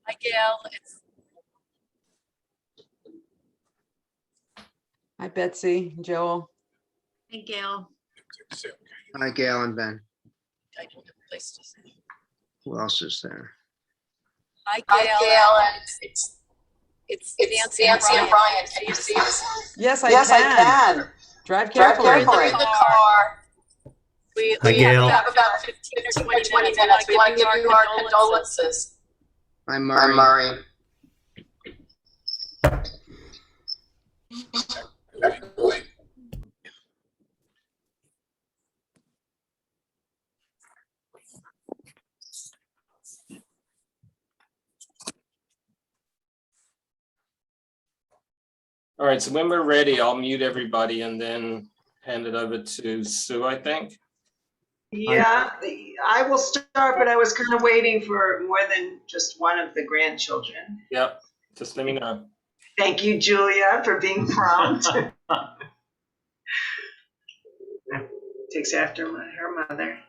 Hi, Gail. Hi, Betsy, Joel. Hey, Gail. Hi, Gail and Ben. I don't have a place to say. Who else is there? Hi, Gail. It's Nancy and Brian. Can you see us? Yes, I can. Drive carefully. We're in the car. We have about 15 or 20 minutes. We want to give you our condolences. I'm Murray. All right, so when we're ready, I'll mute everybody and then hand it over to Sue, I think. Yeah, I will start, but I was kind of waiting for more than just one of the grandchildren. Yep, just let me know. Thank you, Julia, for being prompt. Takes after her mother.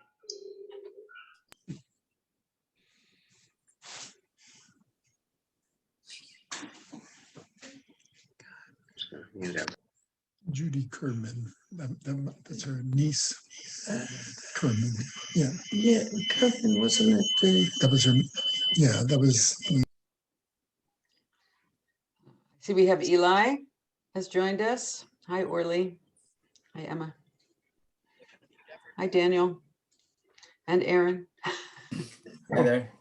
Judy Kerman, that's her niece. Kerman, yeah, Kerman, wasn't it? That was her. Yeah, that was. See, we have Eli has joined us. Hi, Orly. Hi, Emma. Hi, Daniel. And Aaron. Hi there.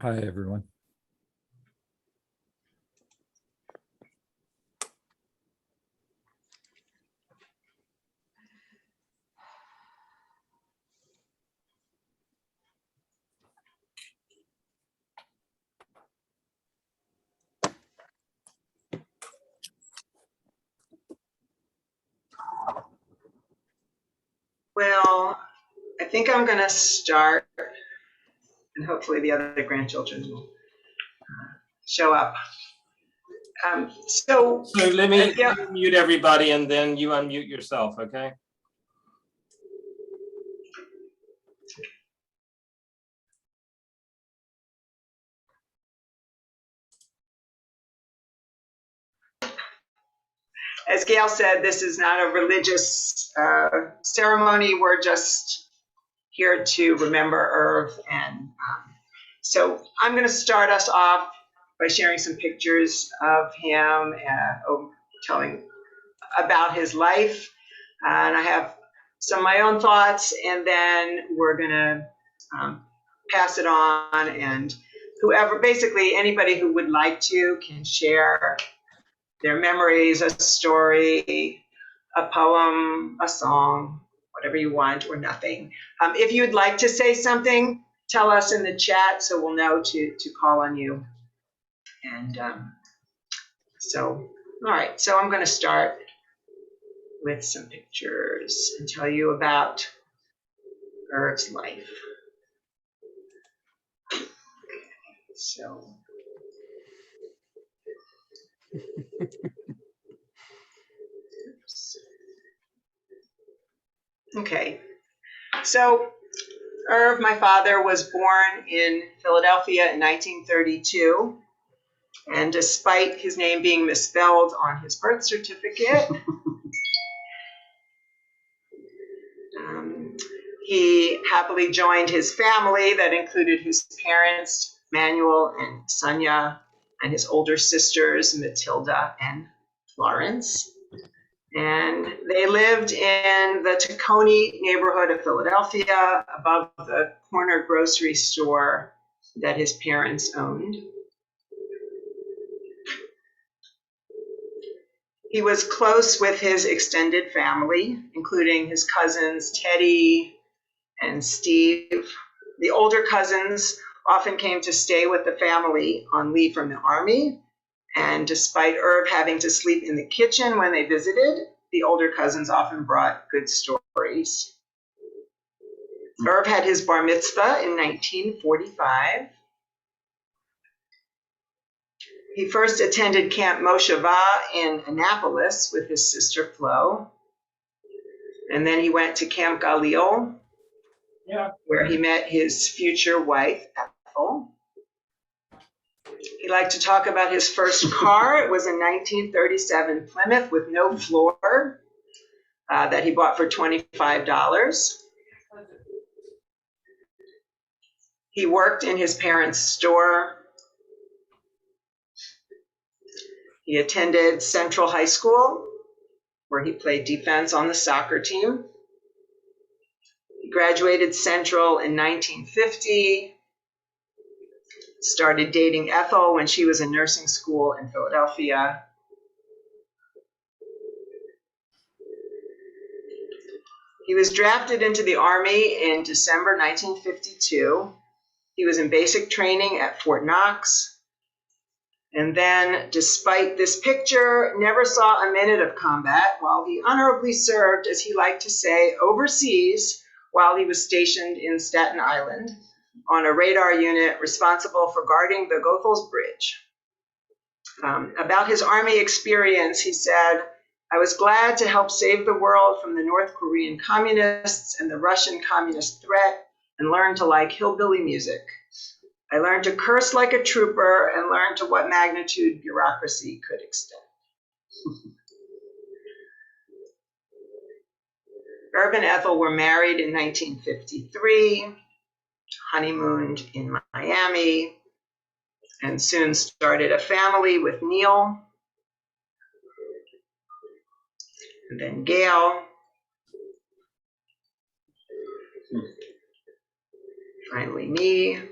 Hi, everyone. Well, I think I'm going to start, and hopefully the other grandchildren will show up. So let me mute everybody and then you unmute yourself, okay? As Gail said, this is not a religious ceremony. We're just here to remember Irv. And so I'm going to start us off by sharing some pictures of him, telling about his life. And I have some of my own thoughts, and then we're going to pass it on. And whoever, basically anybody who would like to, can share their memories, a story, a poem, a song, whatever you want, or nothing. If you'd like to say something, tell us in the chat so we'll know to call on you. And all right, so I'm going to start with some pictures and tell you about Irv's life. Okay, so. Okay, so Irv, my father, was born in Philadelphia in 1932, and despite his name being misspelled on his birth certificate, he happily joined his family that included his parents, Manuel and Sonia, and his older sisters, Matilda and Florence. And they lived in the Tacony neighborhood of Philadelphia, above the corner grocery store that his parents owned. He was close with his extended family, including his cousins Teddy and Steve. The older cousins often came to stay with the family on leave from the army. And despite Irv having to sleep in the kitchen when they visited, the older cousins often brought good stories. Irv had his bar mitzvah in 1945. He first attended Camp Mosheva in Annapolis with his sister Flo. And then he went to Camp Galil, where he met his future wife, Ethel. He liked to talk about his first car. It was a 1937 Plymouth with no floor that he bought for $25. He worked in his parents' store. He attended Central High School, where he played defense on the soccer team. He graduated Central in 1950, started dating Ethel when she was in nursing school in Philadelphia. He was drafted into the Army in December 1952. He was in basic training at Fort Knox. And then, despite this picture, never saw a minute of combat while he honorably served, as he liked to say, overseas while he was stationed in Staten Island on a radar unit responsible for guarding the Goethals Bridge. About his Army experience, he said, "I was glad to help save the world from the North Korean communists and the Russian communist threat and learn to like hillbilly music. I learned to curse like a trooper and learned to what magnitude bureaucracy could extend." Irv and Ethel were married in 1953, honeymooned in Miami, and soon started a family with Neil, and then Gail, finally me.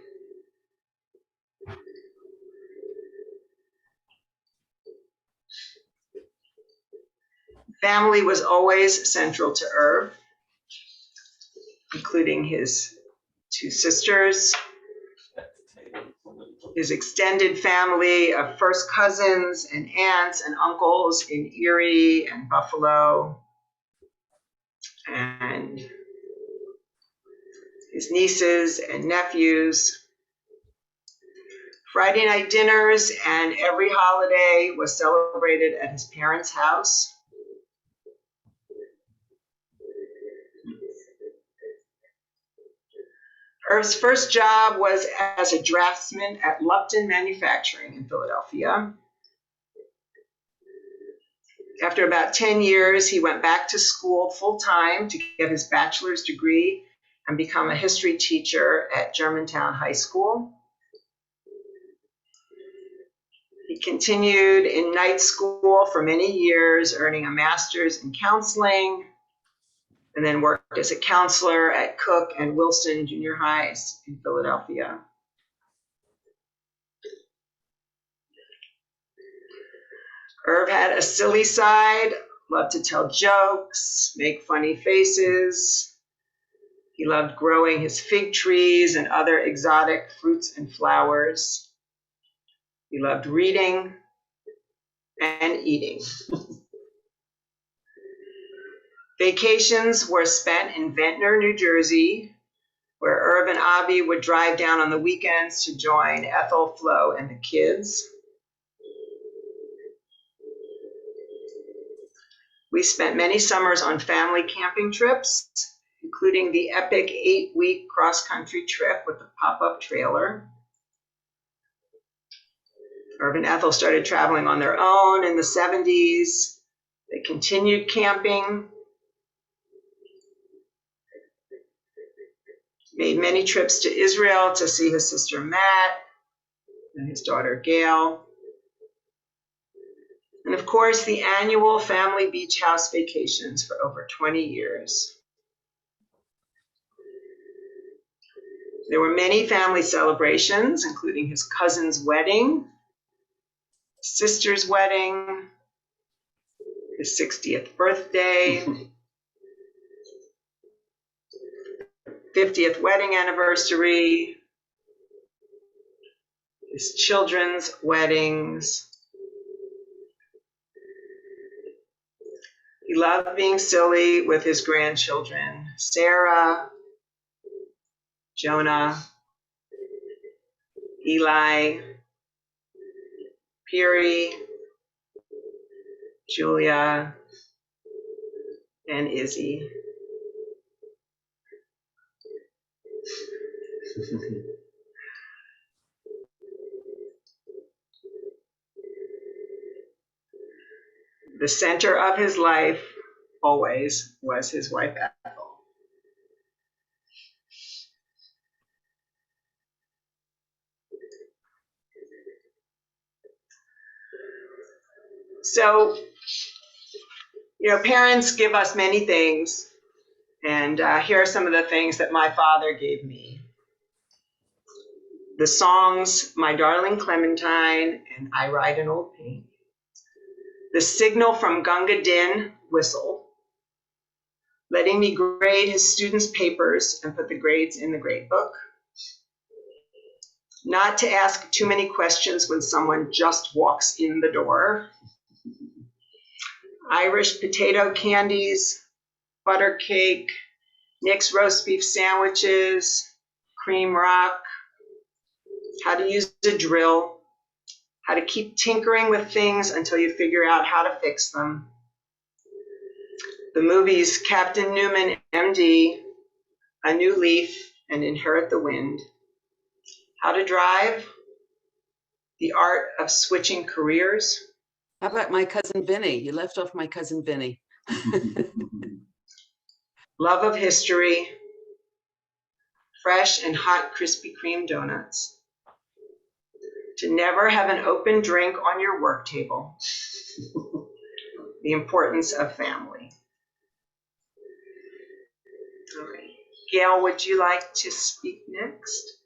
Family was always central to Irv, including his two sisters, his extended family of first cousins and aunts and uncles in Erie and Buffalo, and his nieces and nephews. Friday night dinners and every holiday was celebrated at his parents' house. Irv's first job was as a draftsman at Lupton Manufacturing in Philadelphia. After about 10 years, he went back to school full-time to get his bachelor's degree and become a history teacher at Germantown High School. He continued in night school for many years, earning a master's in counseling, and then worked as a counselor at Cook and Wilson Junior Highs in Philadelphia. Irv had a silly side, loved to tell jokes, make funny faces. He loved growing his fig trees and other exotic fruits and flowers. He loved reading and eating. Vacations were spent in Ventnor, New Jersey, where Irv and Avi would drive down on the weekends to join Ethel, Flo, and the kids. We spent many summers on family camping trips, including the epic 8-week cross-country trip with the pop-up trailer. Irv and Ethel started traveling on their own in the 70s. They continued camping, made many trips to Israel to see his sister Matt and his daughter Gail. And of course, the annual family beach house vacations for over 20 years. There were many family celebrations, including his cousin's wedding, sister's wedding, his 60th birthday, 50th wedding anniversary, his children's weddings. He loved being silly with his grandchildren, Sarah, Jonah, Eli, Piri, Julia, and Izzy. The center of his life always was his wife, Ethel. So, parents give us many things, and here are some of the things that my father gave me. The songs, My Darling Clementine and I Ride an Old Paint. The signal from Gunga Din whistle, letting me grade his students' papers and put the grades in the grade book. Not to ask too many questions when someone just walks in the door. Irish potato candies, butter cake, Nick's roast beef sandwiches, cream rock, how to use a drill, how to keep tinkering with things until you figure out how to fix them. The movies Captain Newman, MD, A New Leaf, and Inherit the Wind. How to drive, the art of switching careers. How about my cousin Vinny? You left off my cousin Vinny. Love of history, fresh and hot Krispy Kreme donuts. To never have an open drink on your work table. The importance of family. All right. Gail, would you like to speak next?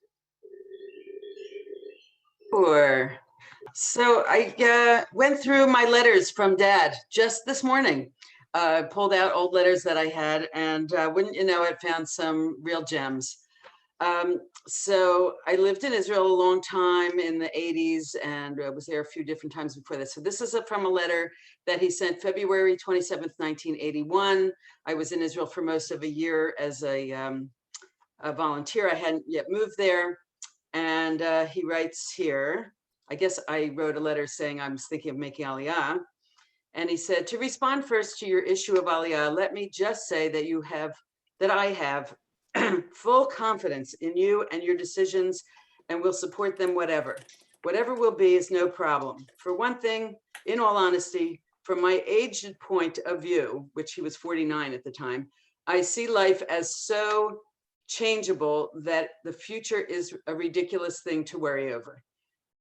Sure. So I went through my letters from Dad just this morning. Pulled out old letters that I had, and wouldn't you know it, found some real gems. So I lived in Israel a long time in the 80s, and was there a few different times before that. So this is from a letter that he sent February 27th, 1981. I was in Israel for most of a year as a volunteer. I hadn't yet moved there. And he writes here, I guess I wrote a letter saying I was thinking of making Aliyah. And he said, to respond first to your issue of Aliyah, let me just say that I have full confidence in you and your decisions, and will support them whatever. Whatever will be is no problem. For one thing, in all honesty, from my aged point of view, which he was 49 at the time, I see life as so changeable that the future is a ridiculous thing to worry over.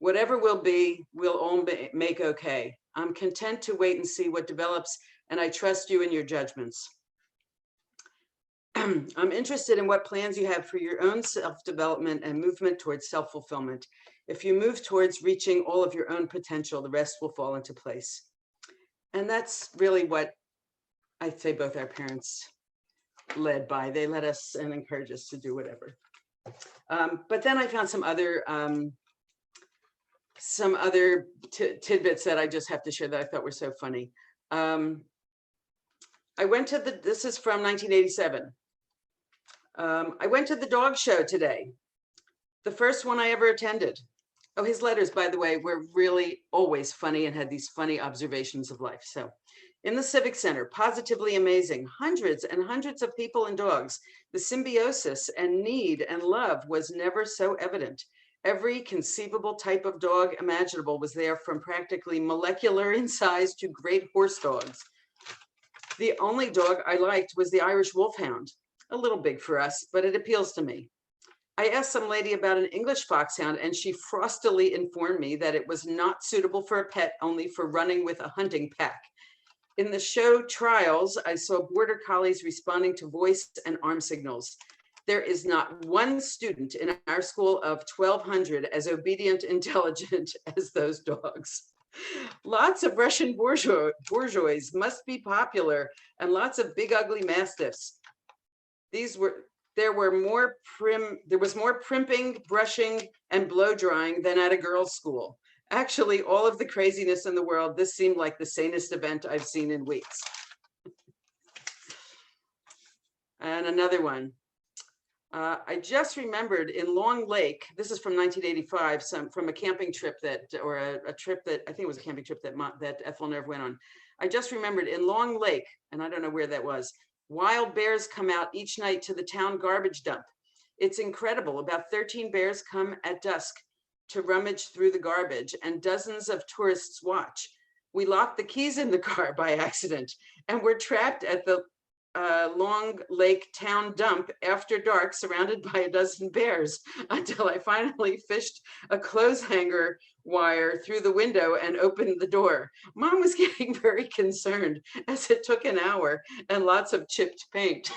Whatever will be, we'll all make okay. I'm content to wait and see what develops, and I trust you in your judgments. I'm interested in what plans you have for your own self-development and movement towards self-fulfillment. If you move towards reaching all of your own potential, the rest will fall into place. And that's really what I'd say both our parents led by. They let us and encourage us to do whatever. But then I found some other tidbits that I just have to share that I thought were so funny. I went to this is from 1987. I went to the dog show today, the first one I ever attended. Oh, his letters, by the way, were really always funny and had these funny observations of life. So in the Civic Center, positively amazing, hundreds and hundreds of people and dogs. The symbiosis and need and love was never so evident. Every conceivable type of dog imaginable was there, from practically molecular in size to great horse dogs. The only dog I liked was the Irish Wolfhound. A little big for us, but it appeals to me. I asked some lady about an English foxhound, and she frostily informed me that it was not suitable for a pet, only for running with a hunting pack. In the show trials, I saw border collies responding to voice and arm signals. There is not one student in our school of 1,200 as obedient, intelligent as those dogs. Lots of Russian bourgeois must be popular, and lots of big, ugly mastiffs. There was more primping, brushing, and blow drying than at a girls' school. Actually, all of the craziness in the world, this seemed like the sanest event I've seen in weeks. And another one. I just remembered in Long Lake, this is from 1985, from a camping trip or a trip that I think it was a camping trip that Ethel Nerve went on. I just remembered in Long Lake, and I don't know where that was, wild bears come out each night to the town garbage dump. It's incredible. About 13 bears come at dusk to rummage through the garbage, and dozens of tourists watch. We locked the keys in the car by accident, and we're trapped at the Long Lake town dump after dark, surrounded by a dozen bears, until I finally fished a clothes hanger wire through the window and opened the door. Mom was getting very concerned, as it took an hour and lots of chipped paint.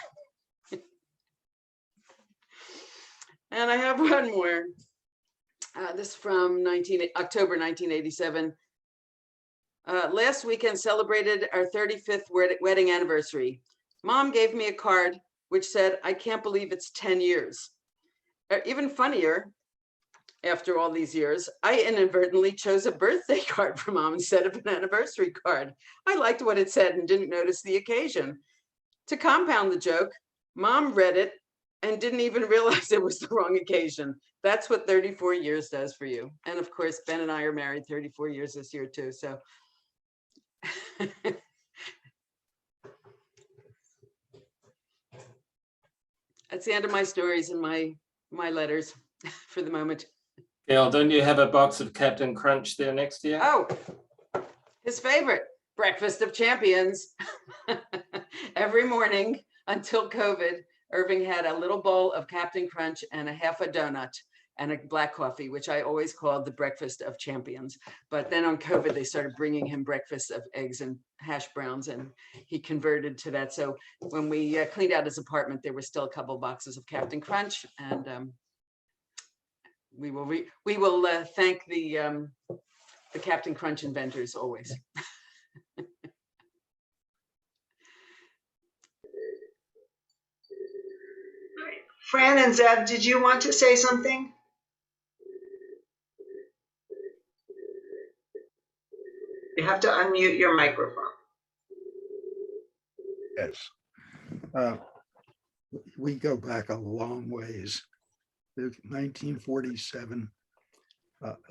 And I have one more. This is from October 1987. Last weekend celebrated our 35th wedding anniversary. Mom gave me a card which said, "I can't believe it's 10 years. Even funnier, after all these years, I inadvertently chose a birthday card for Mom instead of an anniversary card. I liked what it said and didn't notice the occasion. To compound the joke, Mom read it and didn't even realize it was the wrong occasion. That's what 34 years does for you." And of course, Ben and I are married 34 years this year too, so. That's the end of my stories and my letters for the moment. Gail, don't you have a box of Captain Crunch there next to you? Oh, his favorite, Breakfast of Champions. Every morning until COVID, Irving had a little bowl of Captain Crunch and a half a donut and a black coffee, which I always called the Breakfast of Champions. But then on COVID, they started bringing him breakfast of eggs and hash browns, and he converted to that. So when we cleaned out his apartment, there were still a couple boxes of Captain Crunch, and we will thank the Captain Crunch inventors always. Fran and Zeb, did you want to say something? You have to unmute your microphone. Yes. We go back a long ways. 1947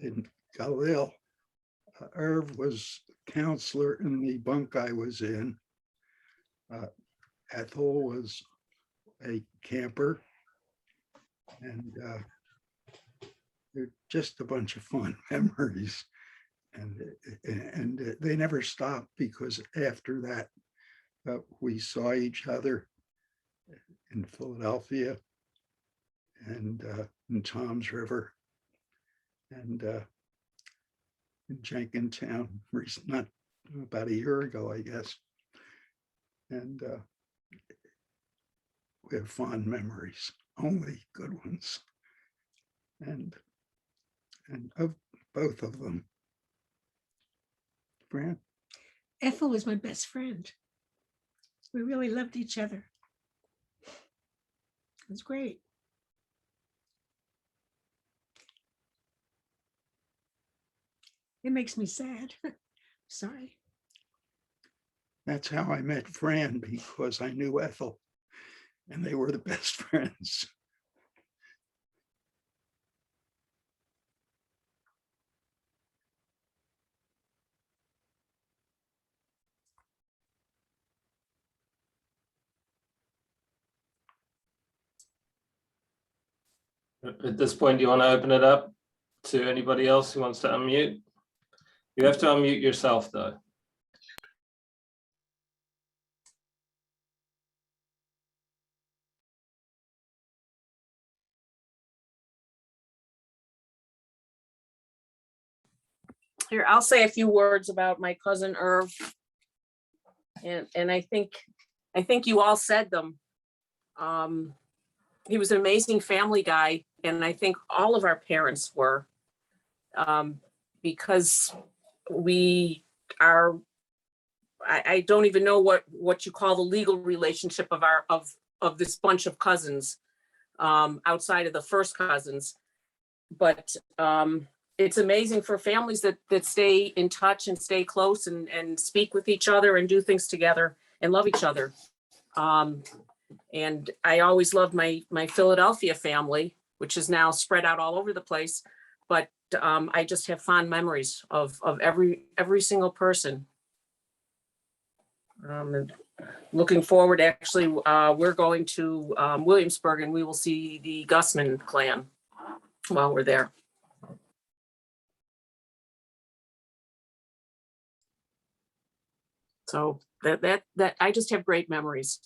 in Galil, Irv was counselor in the bunk I was in. Ethel was a camper, and they're just a bunch of fun memories. And they never stopped, because after that, we saw each other in Philadelphia and in Toms River and in Jenkintown, not about a year ago, I guess. And we have fond memories, only good ones, and of both of them. Fran? Ethel was my best friend. We really loved each other. It was great. It makes me sad. Sorry. That's how I met Fran, because I knew Ethel, and they were the best friends. At this point, do you want to open it up to anybody else who wants to unmute? You have to unmute yourself, though. Here, I'll say a few words about my cousin Irv. And I think you all said them. He was an amazing family guy, and I think all of our parents were, because we are, I don't even know what you call the legal relationship of this bunch of cousins, outside of the first cousins. But it's amazing for families that stay in touch and stay close and speak with each other and do things together and love each other. And I always loved my Philadelphia family, which is now spread out all over the place. But I just have fond memories of every single person. And looking forward, actually, we're going to Williamsburg, and we will see the Gussman clan while we're there. So that I just have great memories.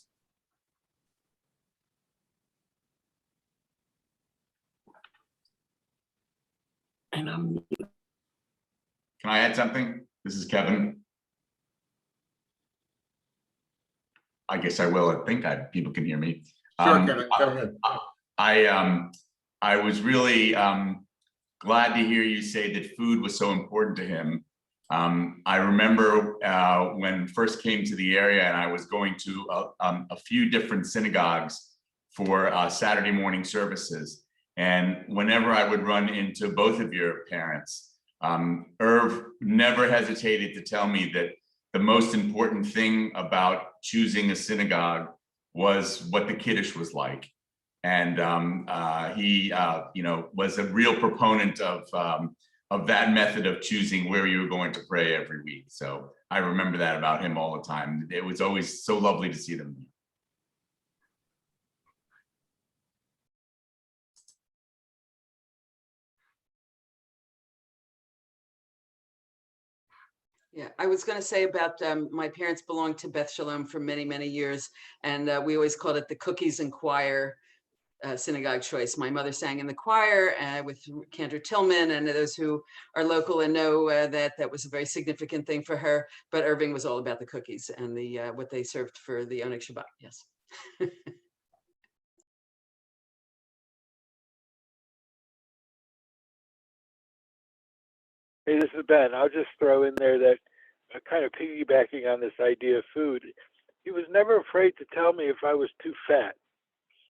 And Can I add something? This is Kevin. I guess I will. I think people can hear me. Sure, Kevin, go ahead. I was really glad to hear you say that food was so important to him. I remember when first came to the area, and I was going to a few different synagogues for Saturday morning services. And whenever I would run into both of your parents, Irv never hesitated to tell me that the most important thing about choosing a synagogue was what the Kiddush was like. And he, was a real proponent of that method of choosing where you were going to pray every week. So I remember that about him all the time. It was always so lovely to see them. Yeah, I was going to say about my parents belonged to Beth Shalom for many, many years. And we always called it the Cookies and Choir synagogue choice. My mother sang in the choir with Cantor Tillman, and those who are local and know that was a very significant thing for her. But Irving was all about the cookies and the what they served for the Oneg Shabbat. Yes. Hey, this is Ben. I'll just throw in there that kind of piggybacking on this idea of food, he was never afraid to tell me if I was too fat.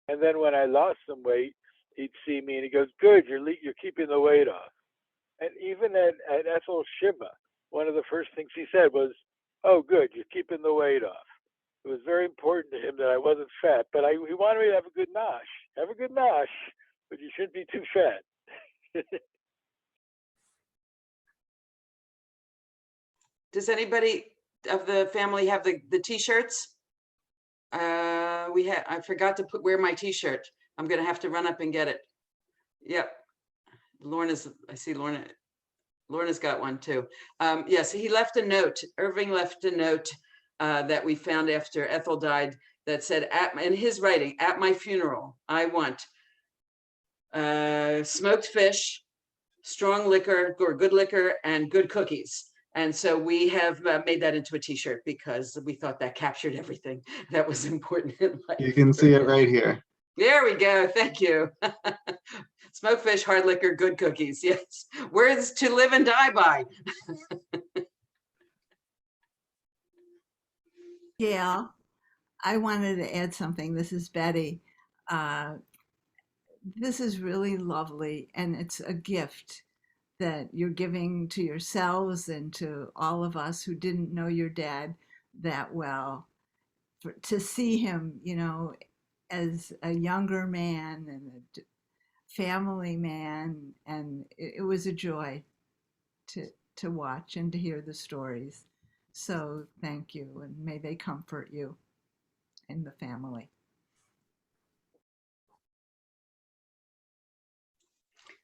And then when I lost some weight, he'd see me and he goes, "Good, you're keeping the weight off." And even at Ethel Shiva, one of the first things he said was, "Oh, good, you're keeping the weight off." It was very important to him that I wasn't fat, but he wanted me to have a good nosh. Have a good nosh, but you shouldn't be too fat. Does anybody of the family have the t-shirts? I forgot to wear my t-shirt. I'm gonna have to run up and get it. Yep. I see Lorna's got one too. Yes, he left a note. Irving left a note that we found after Ethel died that said, in his writing, "At my funeral, I want smoked fish, strong liquor, or good liquor, and good cookies." And so we have made that into a t-shirt because we thought that captured everything that was important in life. You can see it right here. There we go. Thank you. Smoked fish, hard liquor, good cookies. Yes. Words to live and die by. Gail, I wanted to add something. This is Betty. This is really lovely, and it's a gift that you're giving to yourselves and to all of us who didn't know your dad that well. To see him, as a younger man and a family man, and it was a joy to watch and to hear the stories. So thank you, and may they comfort you and the family.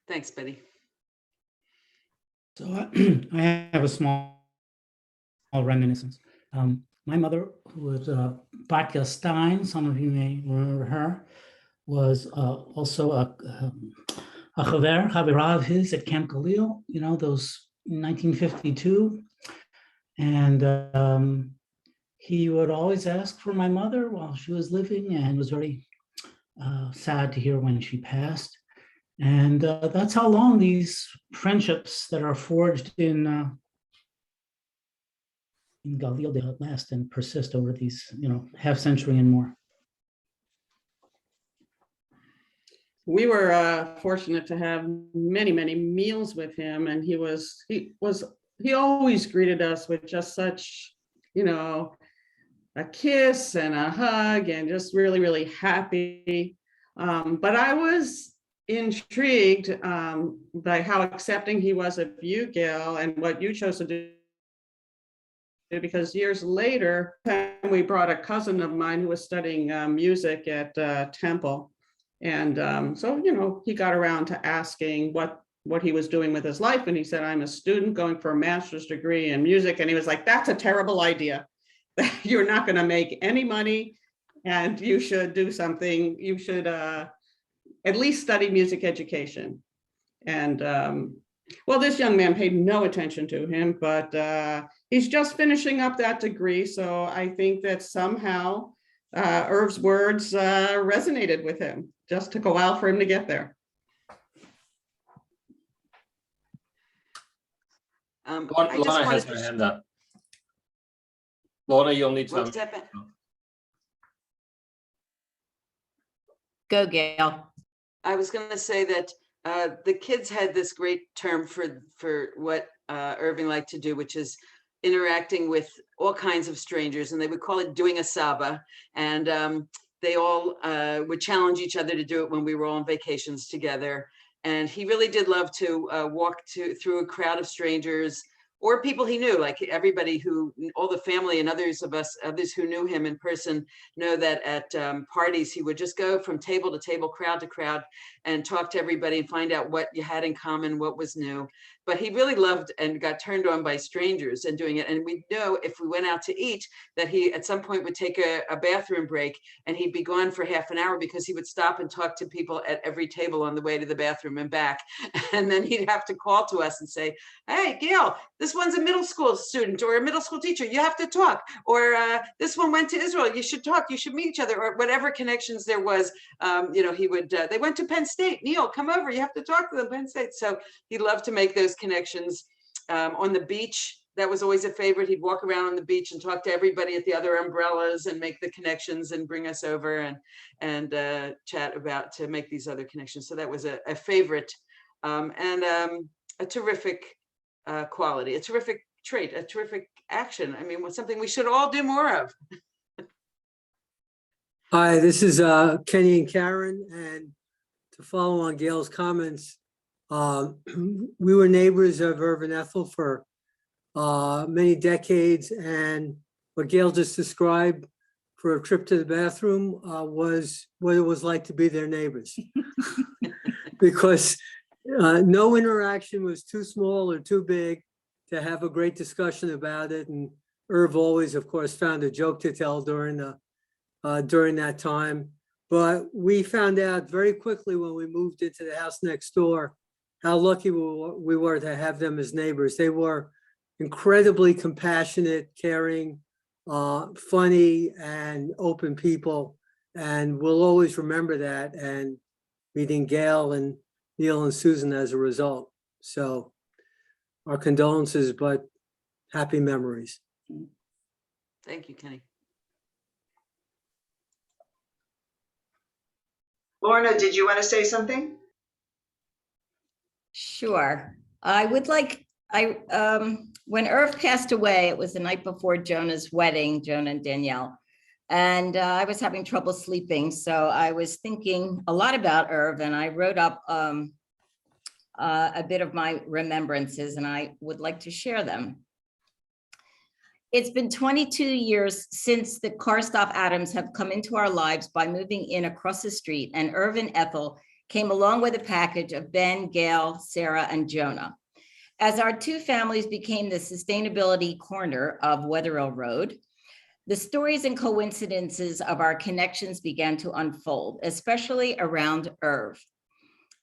Thanks, Betty. So I have a small reminiscence. My mother, who was Batya Stein, some of you may remember her, was also a Chavera of his at Camp Galil, those 1952. And he would always ask for my mother while she was living, and was very sad to hear when she passed. And that's how long these friendships that are forged in Galil, they last and persist over these, half century and more. We were fortunate to have many, many meals with him, and he always greeted us with just such, a kiss and a hug and just really, really happy. But I was intrigued by how accepting he was of you, Gail, and what you chose to do. Because years later, we brought a cousin of mine who was studying music at Temple. And so, you know, he got around to asking what he was doing with his life. And he said, I'm a student going for a master's degree in music. And he was like, that's a terrible idea. You're not going to make any money and you should do something. You should at least study music education. And well, this young man paid no attention to him, but he's just finishing up that degree. So I think that somehow Irv's words resonated with him. Just took a while for him to get there. Lorna has her hand up. Lorna, you'll need to. Go, Gail. I was going to say that the kids had this great term for what Irving liked to do, which is interacting with all kinds of strangers, and they would call it doing a Saba. And they all would challenge each other to do it when we were all on vacations together. And he really did love to walk through a crowd of strangers or people he knew, like everybody who, all the family and others who knew him in person know that at parties, he would just go from table to table, crowd to crowd, and talk to everybody and find out what you had in common, what was new. But he really loved and got turned on by strangers and doing it. And we know if we went out to eat that he at some point would take a bathroom break and he'd be gone for half an hour because he would stop and talk to people at every table on the way to the bathroom and back. And then he'd have to call to us and say, hey, Gail, this one's a middle school student or a middle school teacher. You have to talk. Or this one went to Israel. You should talk. You should meet each other. Or whatever connections there was, you know, he would, they went to Penn State. Neil, come over. You have to talk to them, Penn State. So he loved to make those connections. On the beach, that was always a favorite. He'd walk around on the beach and talk to everybody at the other umbrellas and make the connections and bring us over and chat about to make these other connections. So that was a favorite and a terrific quality, a terrific trait, a terrific action. I mean, something we should all do more of. Hi, this is Kenny and Karen, and to follow on Gail's comments, we were neighbors of Irv and Ethel for many decades, and what Gail just described for a trip to the bathroom was what it was like to be their neighbors. Because no interaction was too small or too big to have a great discussion about it. And Irv always, of course, found a joke to tell during that time. But we found out very quickly when we moved into the house next door how lucky we were to have them as neighbors. They were incredibly compassionate, caring, funny, and open people. And we'll always remember that, and meeting Gail and Neil and Susan as a result. So our condolences, but happy memories. Thank you, Kenny. Lorna, did you want to say something? Sure. I would like, when Irv passed away, it was the night before Jonah's wedding, Jonah and Danielle. And I was having trouble sleeping. So I was thinking a lot about Irv, and I wrote up a bit of my remembrances, and I would like to share them. It's been 22 years since the Korostoff Adams have come into our lives by moving in across the street, and Irv and Ethel came along with a package of Ben, Gail, Sarah, and Jonah. As our two families became the sustainability corner of Wetherill Road, the stories and coincidences of our connections began to unfold, especially around Irv.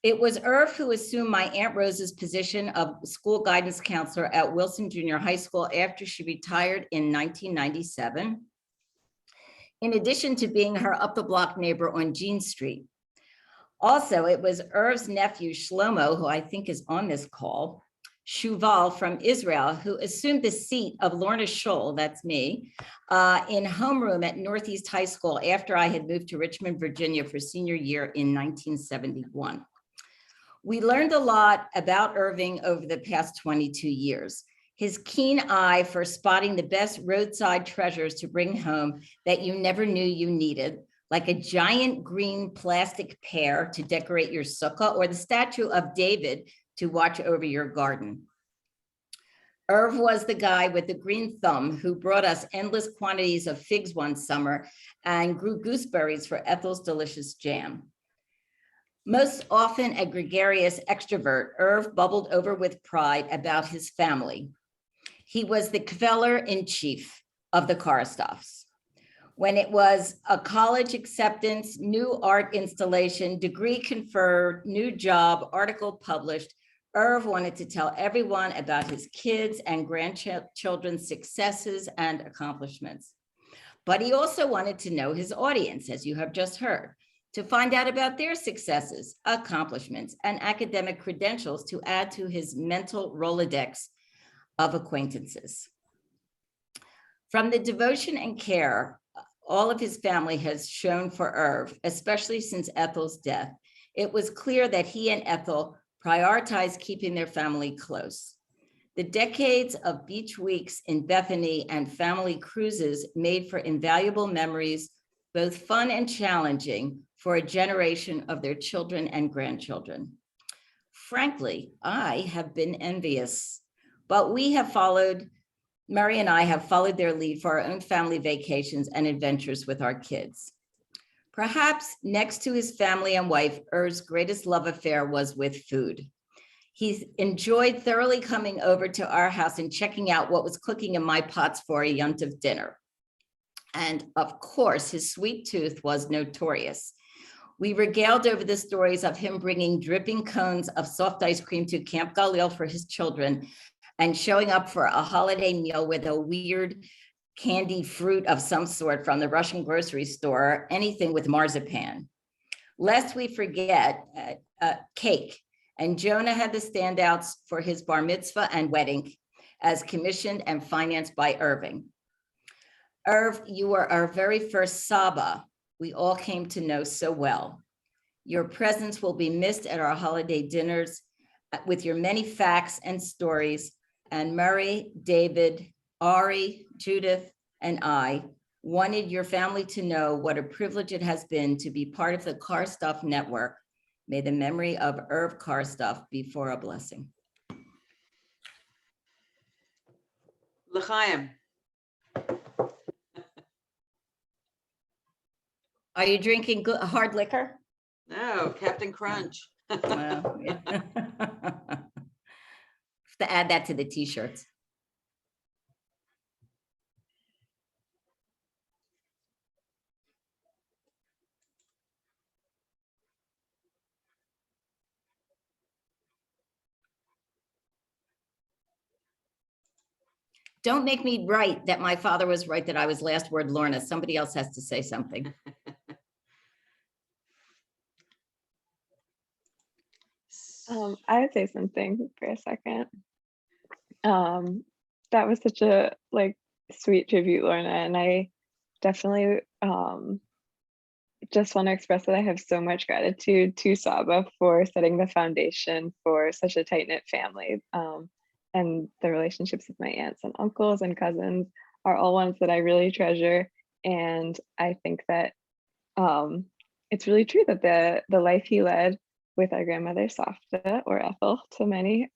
It was Irv who assumed my Aunt Rose's position of school guidance counselor at Wilson Junior High School after she retired in 1997, in addition to being her up the block neighbor on Jean Street. Also, it was Irv's nephew, Shlomo, who I think is on this call, Shuval from Israel, who assumed the seat of Lorna Scholl, that's me, in homeroom at Northeast High School after I had moved to Richmond, Virginia for senior year in 1971. We learned a lot about Irving over the past 22 years. his keen eye for spotting the best roadside treasures to bring home that you never knew you needed, like a giant green plastic pear to decorate your sukkah or the statue of David to watch over your garden. Irv was the guy with the green thumb who brought us endless quantities of figs one summer and grew gooseberries for Ethel's delicious jam. Most often a gregarious extrovert, Irv bubbled over with pride about his family. He was the Kveller-in-chief of the Korostoffs. When it was a college acceptance, new art installation, degree conferred, new job, article published, Irv wanted to tell everyone about his kids' and grandchildren's successes and accomplishments. But he also wanted to know his audience, as you have just heard, to find out about their successes, accomplishments, and academic credentials to add to his mental Rolodex of acquaintances. From the devotion and care all of his family has shown for Irv, especially since Ethel's death, it was clear that he and Ethel prioritized keeping their family close. The decades of beach weeks in Bethany and family cruises made for invaluable memories, both fun and challenging, for a generation of their children and grandchildren. Frankly, I have been envious, but Murray and I have followed their lead for our own family vacations and adventures with our kids. Perhaps next to his family and wife, Irv's greatest love affair was with food. He enjoyed thoroughly coming over to our house and checking out what was cooking in my pots for a yontif dinner. And of course, his sweet tooth was notorious. We regaled over the stories of him bringing dripping cones of soft ice cream to Camp Galil for his children and showing up for a holiday meal with a weird candy fruit of some sort from the Russian grocery store, anything with marzipan. Lest we forget cake. And Jonah had the standouts for his bar mitzvah and wedding as commissioned and financed by Irving. Irv, you were our very first Saba we all came to know so well. Your presence will be missed at our holiday dinners with your many facts and stories. And Murray, David, Ari, Judith, and I wanted your family to know what a privilege it has been to be part of the Korostoff network. May the memory of Irv Korostoff be for a blessing. L'chaim. Are you drinking good, hard liquor? No, Captain Crunch. Well, yeah. Have to add that to the t-shirts. Don't make me write that my father was right, that I was last word Lorna. Somebody else has to say something. I would say something for a second. That was such a sweet tribute, Lorna, and I definitely just want to express that I have so much gratitude to Saba for setting the foundation for such a tight-knit family. And the relationships with my aunts and uncles and cousins are all ones that I really treasure. And I think that it's really true that the life he led with our grandmother Safta, or Ethel to many,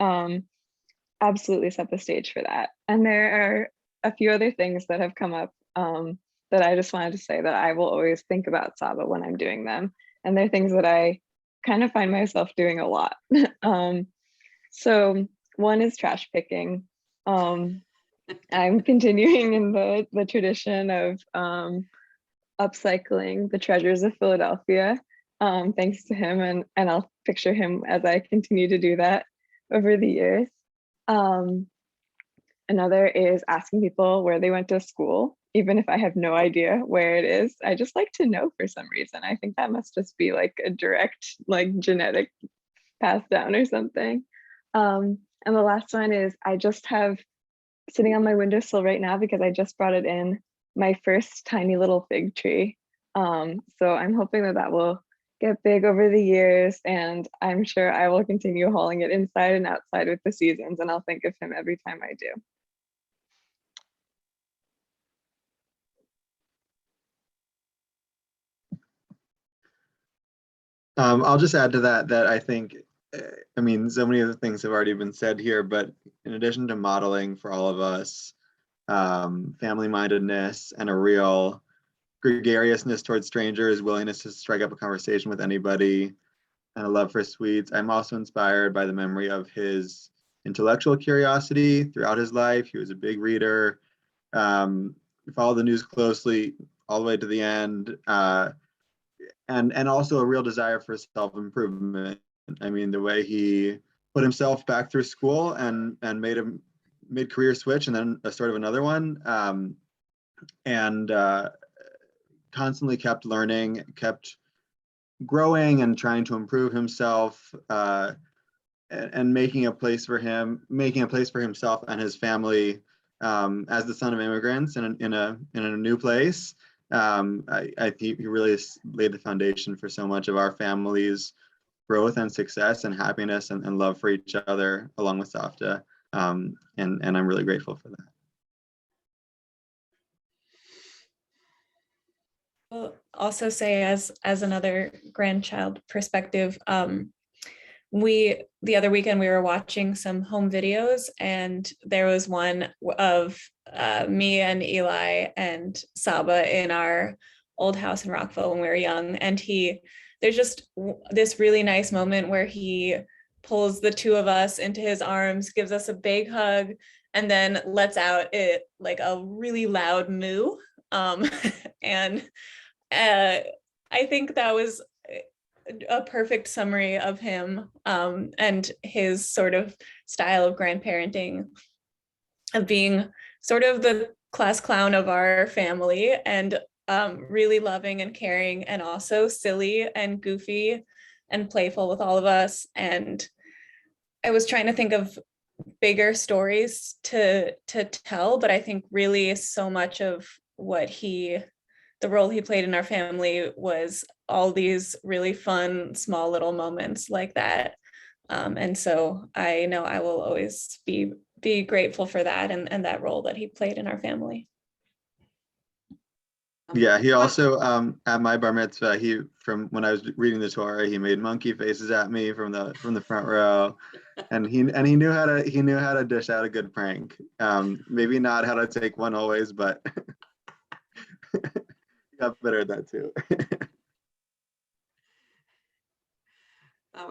absolutely set the stage for that. And there are a few other things that have come up that I just wanted to say that I will always think about Saba when I'm doing them. And they're things that I kind of find myself doing a lot. So one is trash picking. I'm continuing in the tradition of upcycling the treasures of Philadelphia, thanks to him, and I'll picture him as I continue to do that over the years. Another is asking people where they went to school, even if I have no idea where it is. I just like to know for some reason. I think that must just be like a direct genetic pass down or something. And the last one is I just have sitting on my windowsill right now, because I just brought it in, my first tiny little fig tree. So I'm hoping that will get big over the years, and I'm sure I will continue hauling it inside and outside with the seasons, and I'll think of him every time I do. I'll just add to that I think, I mean, so many of the things have already been said here, but in addition to modeling for all of us, family-mindedness and a real gregariousness towards strangers, willingness to strike up a conversation with anybody, and a love for sweets, I'm also inspired by the memory of his intellectual curiosity throughout his life. He was a big reader, followed the news closely all the way to the end, and also a real desire for self-improvement. I mean, the way he put himself back through school and made a mid-career switch and then a sort of another one, and constantly kept learning, kept growing and trying to improve himself, and making a place for himself and his family, as the son of immigrants in a new place. I think he really laid the foundation for so much of our family's growth and success and happiness and love for each other along with Safta. And I'm really grateful for that. I'll also say as another grandchild perspective, the other weekend we were watching some home videos, and there was one of me and Eli and Saba in our old house in Rockville when we were young, and there's just this really nice moment where he pulls the two of us into his arms, gives us a big hug, and then lets out it like a really loud moo. And I think that was a perfect summary of him, and his sort of style of grandparenting, of being sort of the class clown of our family, and really loving and caring, and also silly and goofy and playful with all of us. And I was trying to think of bigger stories to tell, but I think really so much of the role he played in our family was all these really fun, small little moments like that. And so I know I will always be grateful for that and that role that he played in our family. Yeah, he also, at my bar mitzvah, from when I was reading the Torah, he made monkey faces at me from the front row, and he knew how to dish out a good prank. Maybe not how to take one always, but he got better at that too.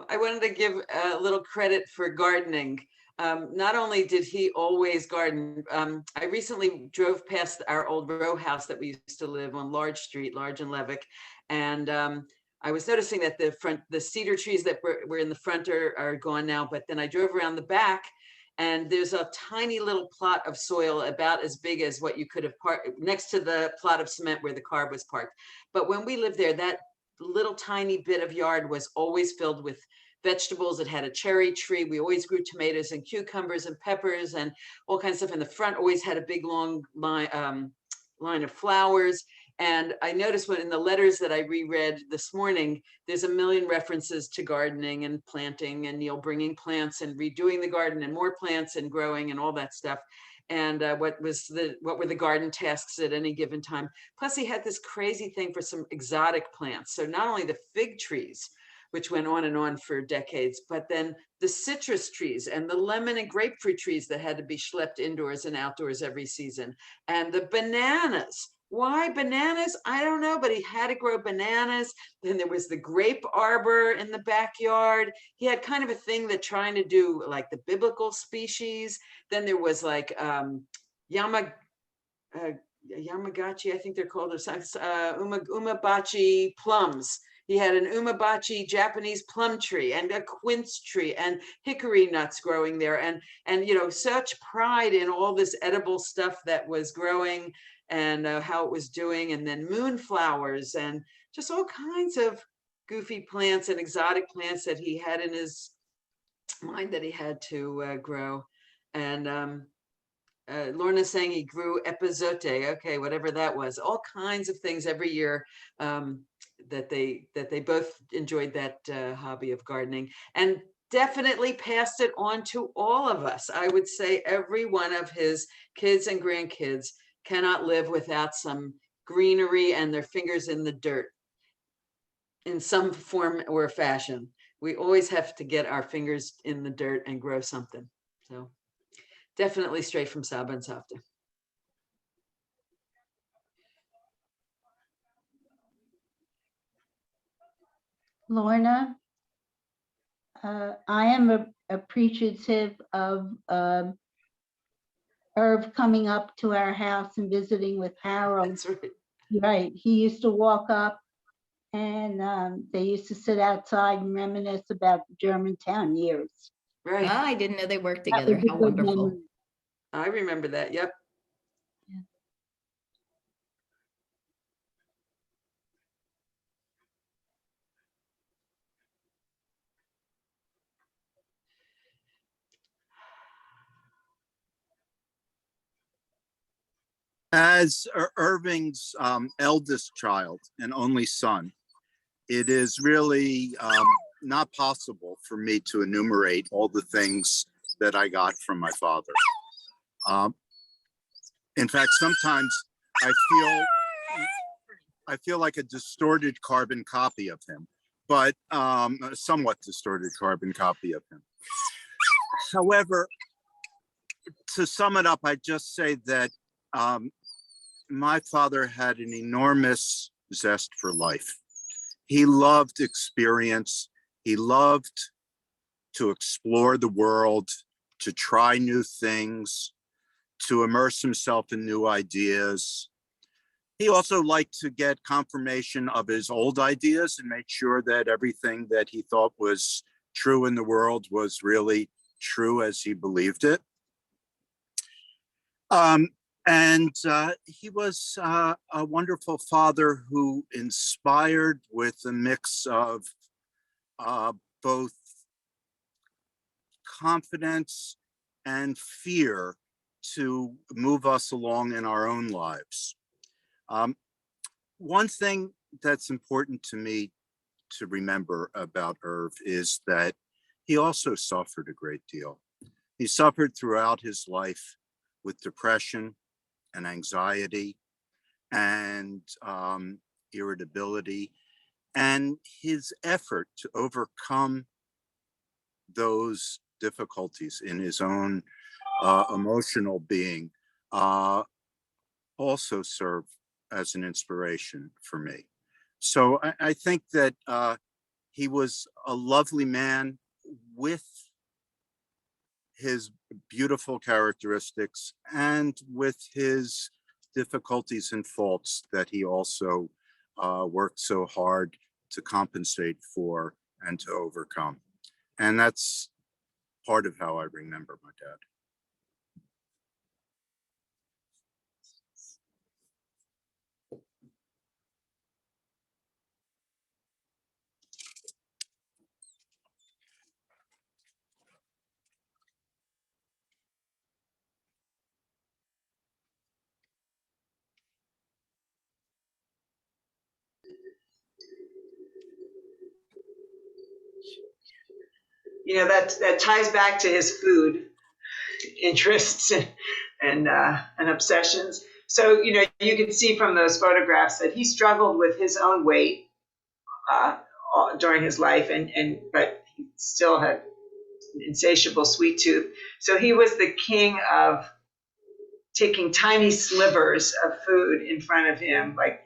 I wanted to give a little credit for gardening. Not only did he always garden, I recently drove past our old row house that we used to live on Large Street, Large and Levick, and I was noticing that the cedar trees that were in the front are gone now, but then I drove around the back, and there's a tiny little plot of soil about as big as what you could have parked next to the plot of cement where the car was parked. But when we lived there, that little tiny bit of yard was always filled with vegetables. It had a cherry tree. We always grew tomatoes and cucumbers and peppers and all kinds of stuff. And the front always had a big long line of flowers. And I noticed when in the letters that I reread this morning, there's a million references to gardening and planting, and Neil bringing plants and redoing the garden and more plants and growing and all that stuff. And what were the garden tasks at any given time. Plus he had this crazy thing for some exotic plants. So not only the fig trees, which went on and on for decades, but then the citrus trees and the lemon and grapefruit trees that had to be schlepped indoors and outdoors every season. And the bananas. Why bananas? I don't know, but he had to grow bananas. Then there was the grape arbor in the backyard. He had kind of a thing that trying to do like the biblical species. Then there was like Yamagaki, I think they're called, umabachi plums. He had an umabachi Japanese plum tree and a quince tree and hickory nuts growing there. And you know, such pride in all this edible stuff that was growing and how it was doing. And then moonflowers and just all kinds of goofy plants and exotic plants that he had in his mind that he had to grow. And Lorna's saying he grew epazote, okay, whatever that was, all kinds of things every year that they both enjoyed that hobby of gardening, and definitely passed it on to all of us. I would say every one of his kids and grandkids cannot live without some greenery and their fingers in the dirt in some form or fashion. We always have to get our fingers in the dirt and grow something. So definitely straight from Saba and Savta. Lorna, I am appreciative of Irv coming up to our house and visiting with Harold. That's right. Right. He used to walk up and they used to sit outside and reminisce about the Germantown years. Right. I didn't know they worked That together. was a How good wonderful. memory. I remember that. Yep. As Irving's eldest child and only son, it is really not possible for me to enumerate all the things that I got from my father. In fact, sometimes I feel like a distorted carbon copy of him, but a somewhat distorted carbon copy of him. However, to sum it up, I'd just say that my father had an enormous zest for life. He loved experience. He loved to explore the world, to try new things, to immerse himself in new ideas. He also liked to get confirmation of his old ideas and make sure that everything that he thought was true in the world was really true as he believed it. And he was a wonderful father who inspired with a mix of both confidence and fear to move us along in our own lives. One thing that's important to me to remember about Irv is that he also suffered a great deal. He suffered throughout his life with depression and anxiety and irritability, and his effort to overcome those difficulties in his own emotional being also serve as an inspiration for me. So I think that he was a lovely man with his beautiful characteristics and with his difficulties and faults that he also worked so hard to compensate for and to overcome. And that's part of how I remember my dad. You know, that ties back to his food interests and obsessions. So, you know, you can see from those photographs that he struggled with his own weight during his life, but he still had an insatiable sweet tooth. So he was the king of taking tiny slivers of food in front of him, like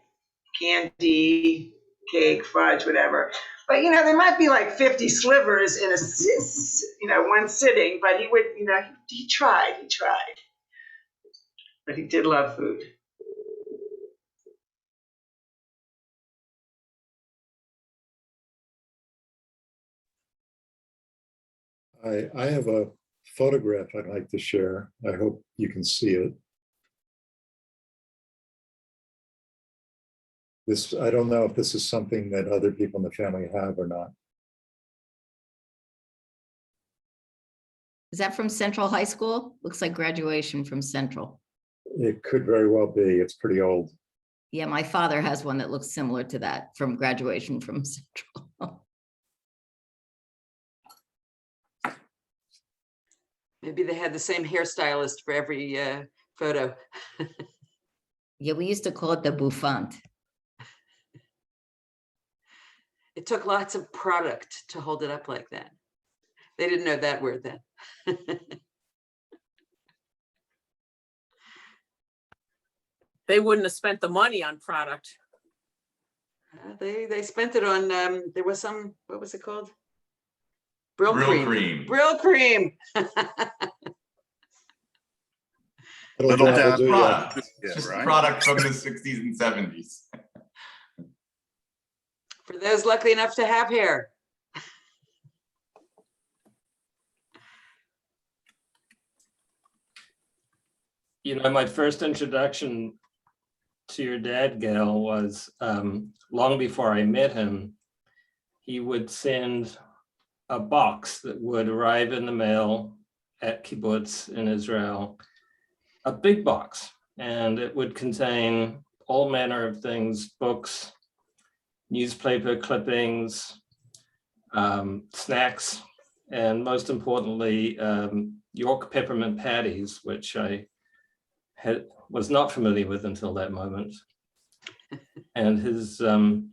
candy, cake, fudge, whatever. But, you know, there might be like 50 slivers in one sitting, but he would, you know, he tried. But he did love food. I have a photograph I'd like to share. I hope you can see it. I don't know if this is something that other people in the family have or not. Is that from Central High School? Looks like graduation from Central. It could very well be. It's pretty old. Yeah, my father has one that looks similar to that from graduation from Central. Maybe they had the same hairstylist for every photo. Yeah, we used to call it the bouffant. It took lots of product to hold it up like that. They didn't know that word then. They wouldn't have spent the money on product. They spent it on, there was some, what was it called? Brill Brill cream. cream. Brill cream. Little dab. Product. Yeah, Just right. product from the 60s and 70s. For those lucky enough to have hair. You know, my first introduction to your dad, Gail, was long before I met him. He would send a box that would arrive in the mail at kibbutz in Israel, a big box, and it would contain all manner of things, books, newspaper clippings, snacks, and most importantly, York peppermint patties, which I was not familiar with until that moment. And his and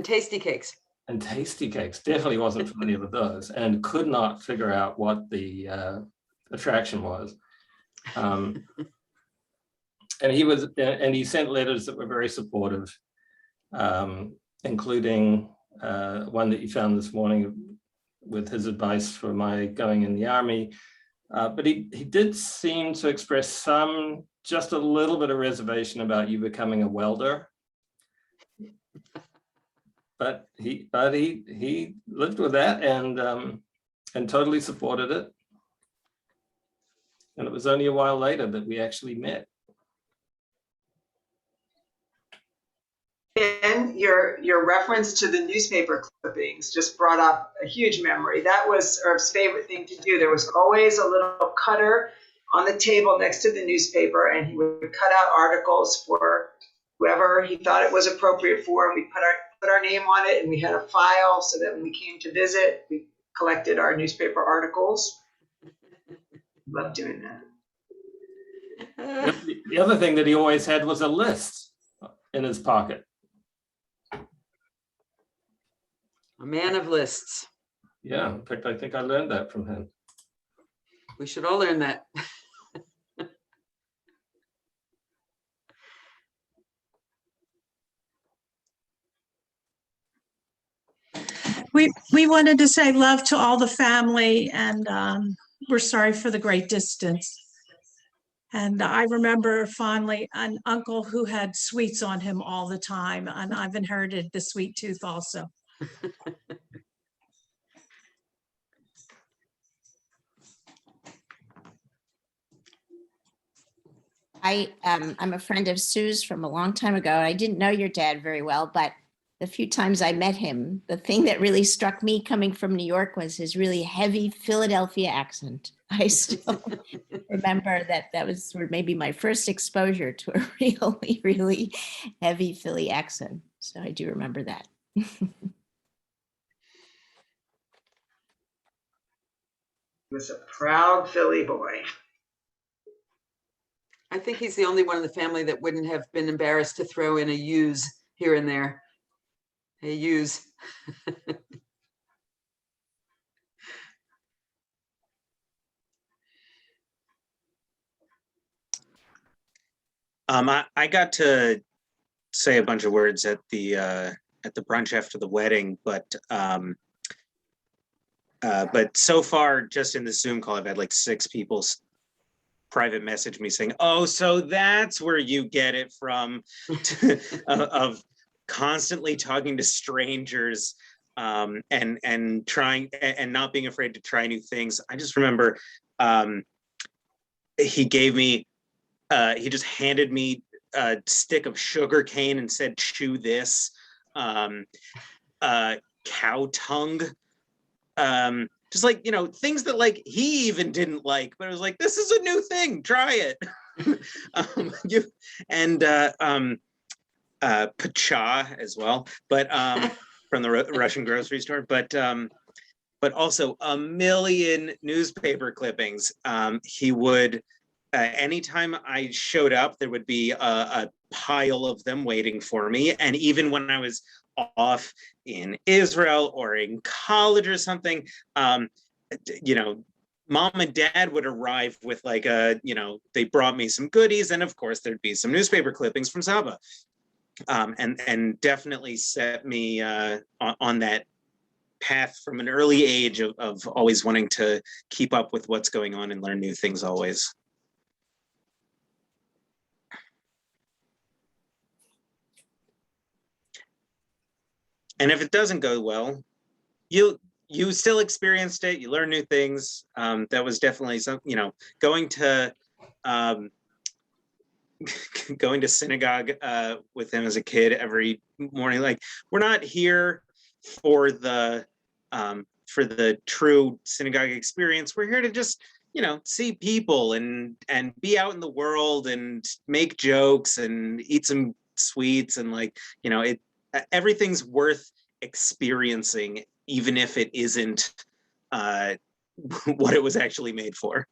tasty cakes. And tasty cakes, definitely wasn't familiar with those, and could not figure out what the attraction was. And he sent letters that were very supportive, including one that you found this morning with his advice for my going in the army. But he did seem to express just a little bit of reservation about you becoming a welder. But he lived with that and totally supported it. And it was only a while later that we actually met. And your reference to the newspaper clippings just brought up a huge memory. That was Irv's favorite thing to do. There was always a little cutter on the table next to the newspaper, and he would cut out articles for whoever he thought it was appropriate for, and we put our name on it, and we had a file so that when we came to visit, we collected our newspaper articles. Love doing that. The other thing that he always had was a list in his pocket. A man of lists. Yeah, in fact, I think I learned that from him. We should all learn that. We wanted to say love to all the family, and we're sorry for the great distance. And I remember fondly an uncle who had sweets on him all the time, and I've inherited the sweet tooth also. I'm a friend of Sue's from a long time ago. I didn't know your dad very well, but the few times I met him, the thing that really struck me coming from New York was his really heavy Philadelphia accent. I still remember that was sort of maybe my first exposure to a really, really heavy Philly accent. So I do remember that. He was a proud Philly boy. I think he's the only one in the family that wouldn't have been embarrassed to throw in a use here and there. A use. I got to say a bunch of words at the brunch after the wedding, but so far, just in the Zoom call, I've had like 6 people private message me saying, "Oh, so that's where you get it from," of constantly talking to strangers and trying and not being afraid to try new things. I just remember he just handed me a stick of sugar cane and said, "Chew this." Cow tongue. Just like, things that like he even didn't like, but it was like, this is a new thing, try it. pacha as well, but from the Russian grocery store, but also a million newspaper clippings. He would, anytime I showed up, there would be a pile of them waiting for me. And even when I was off in Israel or in college or something, you know, mom and dad would arrive with like they brought me some goodies, and of course there'd be some newspaper clippings from Saba, and definitely set me on that path from an early age of always wanting to keep up with what's going on and learn new things always. And if it doesn't go well, you still experienced it. You learn new things. That was definitely some, going to going to synagogue with him as a kid every morning. Like, we're not here for the true synagogue experience. We're here to just, see people and be out in the world and make jokes and eat some sweets, and everything's worth experiencing, even if it isn't what it was actually made for.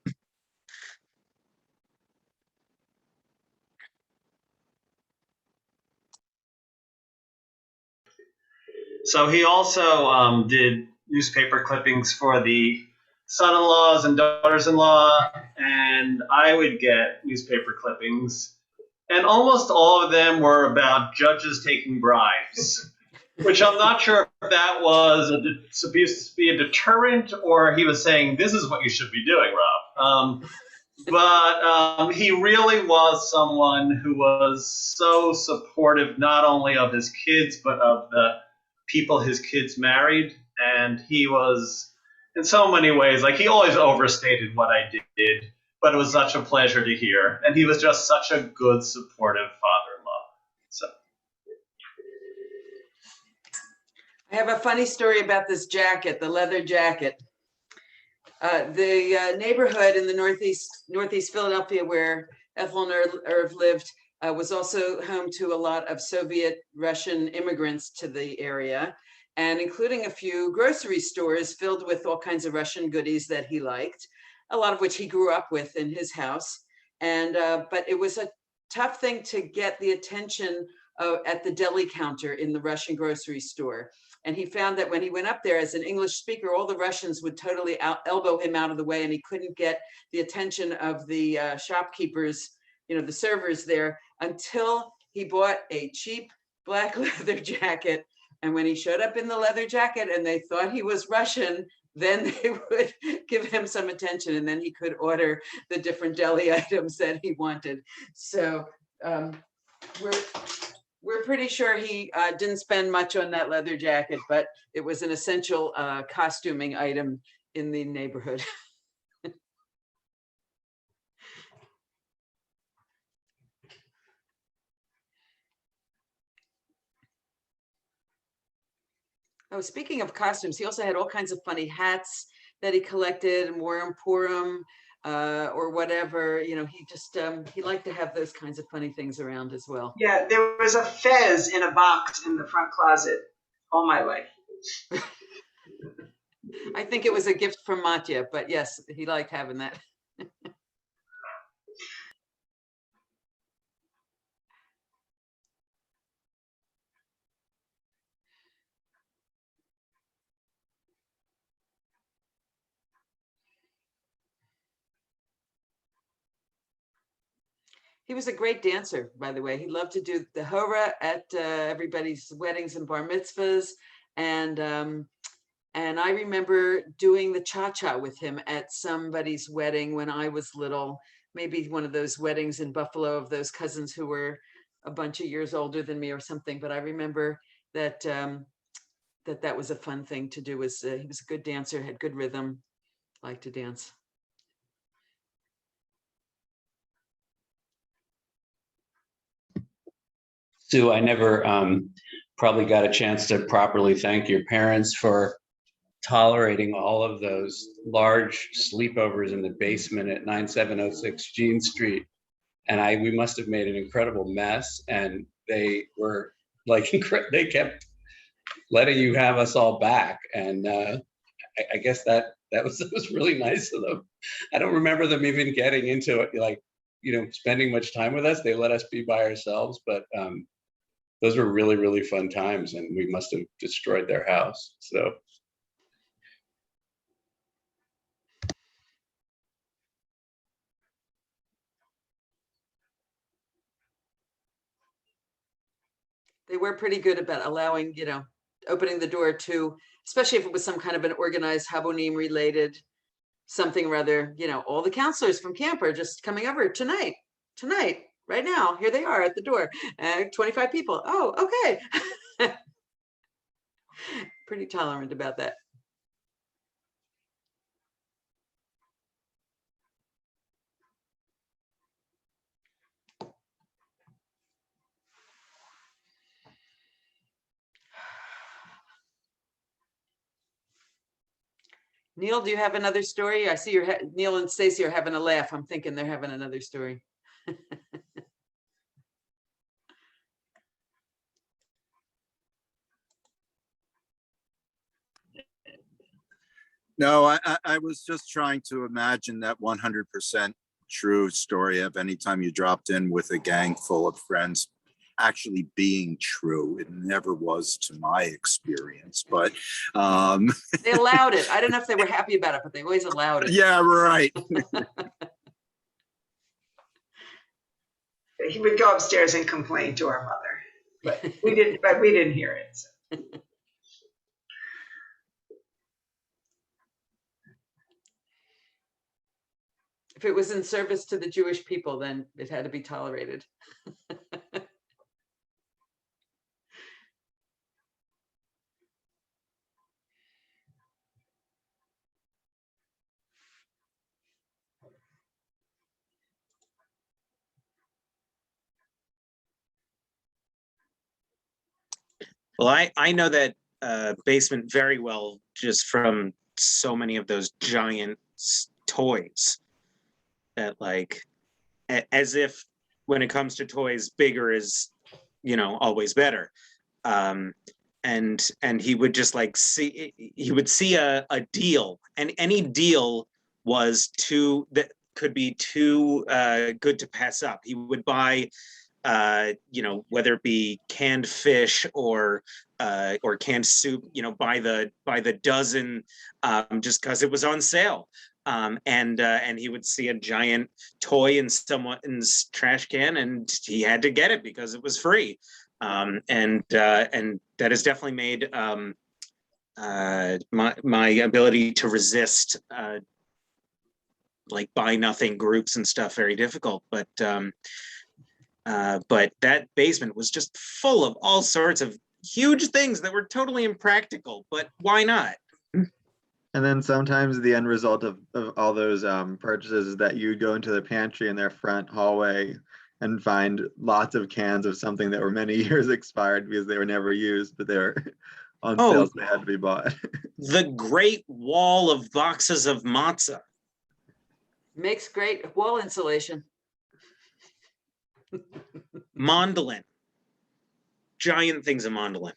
So he also did newspaper clippings for the son-in-laws and daughters-in-law, and I would get newspaper clippings, and almost all of them were about judges taking bribes, which I'm not sure if that was supposed to be a deterrent, or he was saying, this is what you should be doing, Rob. But he really was someone who was so supportive, not only of his kids, but of the people his kids married. And he was, in so many ways, like, he always overstated what I did, but it was such a pleasure to hear. And he was just such a good, supportive father-in-law. So I have a funny story about this jacket, the leather jacket. The neighborhood in the northeast Philadelphia where Ethel and Irv lived was also home to a lot of Soviet Russian immigrants to the area, and including a few grocery stores filled with all kinds of Russian goodies that he liked, a lot of which he grew up with in his house. And but it was a tough thing to get the attention at the deli counter in the Russian grocery store. And he found that when he went up there as an English speaker, all the Russians would totally elbow him out of the way, and he couldn't get the attention of the shopkeepers, the servers there, until he bought a cheap black leather jacket. And when he showed up in the leather jacket and they thought he was Russian, then they would give him some attention, and then he could order the different deli items that he wanted. So we're pretty sure he didn't spend much on that leather jacket, but it was an essential costuming item in the neighborhood. Oh, speaking of costumes, he also had all kinds of funny hats that he collected and wore in Purim or whatever. He just, he liked to have those kinds of funny things around as well. Yeah, there was a fez in a box in the front closet all my life. I think it was a gift from Matya, but yes, he liked having that. He was a great dancer, by the way. He loved to do the hora at everybody's weddings and bar mitzvahs. And I remember doing the cha-cha with him at somebody's wedding when I was little, maybe one of those weddings in Buffalo of those cousins who were a bunch of years older than me or something. But I remember that that was a fun thing to do. He was a good dancer, had good rhythm, liked to dance. Sue, I never probably got a chance to properly thank your parents for tolerating all of those large sleepovers in the basement at 9706 Jean Street. And we must have made an incredible mess. And they were like, they kept letting you have us all back. And I guess that was really nice of them. I don't remember them even getting into it, like, spending much time with us. They let us be by ourselves, but those were really, really fun times, and we must have destroyed their house. So. They were pretty good about allowing, opening the door to, especially if it was some kind of an organized Habonim related something rather, all the counselors from camp are just coming over tonight, right now. Here they are at the door, 25 people. Oh, okay. Pretty tolerant about that. Neil, do you have another story? I see Neil and Stacy are having a laugh. I'm thinking they're having another story. No, I was just trying to imagine that 100% true story of any time you dropped in with a gang full of friends actually being true. It never was to my experience, but they allowed it. I don't know if they were happy about it, but they always allowed it. Yeah, right. He would go upstairs and complain to our mother, but we didn't hear it. So. If it was in service to the Jewish people, then it had to be tolerated. Well, I know that basement very well just from so many of those giant toys that, like, as if when it comes to toys, bigger is, always better. And he would just like he would see a deal, and any deal was that could be too good to pass up. He would buy whether it be canned fish or canned soup, by the dozen, just because it was on sale. And he would see a giant toy in someone's trash can, and he had to get it because it was free. And that has definitely made my ability to resist like buy nothing groups and stuff very difficult. But that basement was just full of all sorts of huge things that were totally impractical, but why not? And then sometimes the end result of all those purchases is that you go into the pantry in their front hallway and find lots of cans of something that were many years expired because they were never used, but they were on sale, so they had to be bought. The great wall of boxes of matzah. Makes great wall insulation. Mandolin. Giant things of mandolin.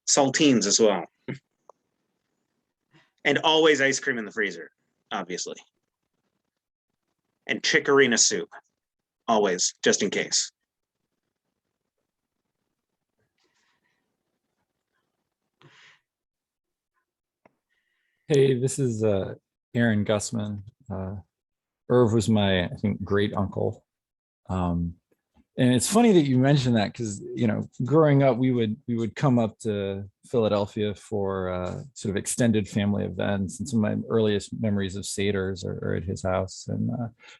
Saltines as well. And always ice cream in the freezer, obviously. And chikorina soup. Always, just in case. Hey, this is Aaron Gussman. Irv was my, I think, great uncle. And it's funny that you mentioned that because, growing up, we would come up to Philadelphia for sort of extended family events, and some of my earliest memories of Seder's are at his house. And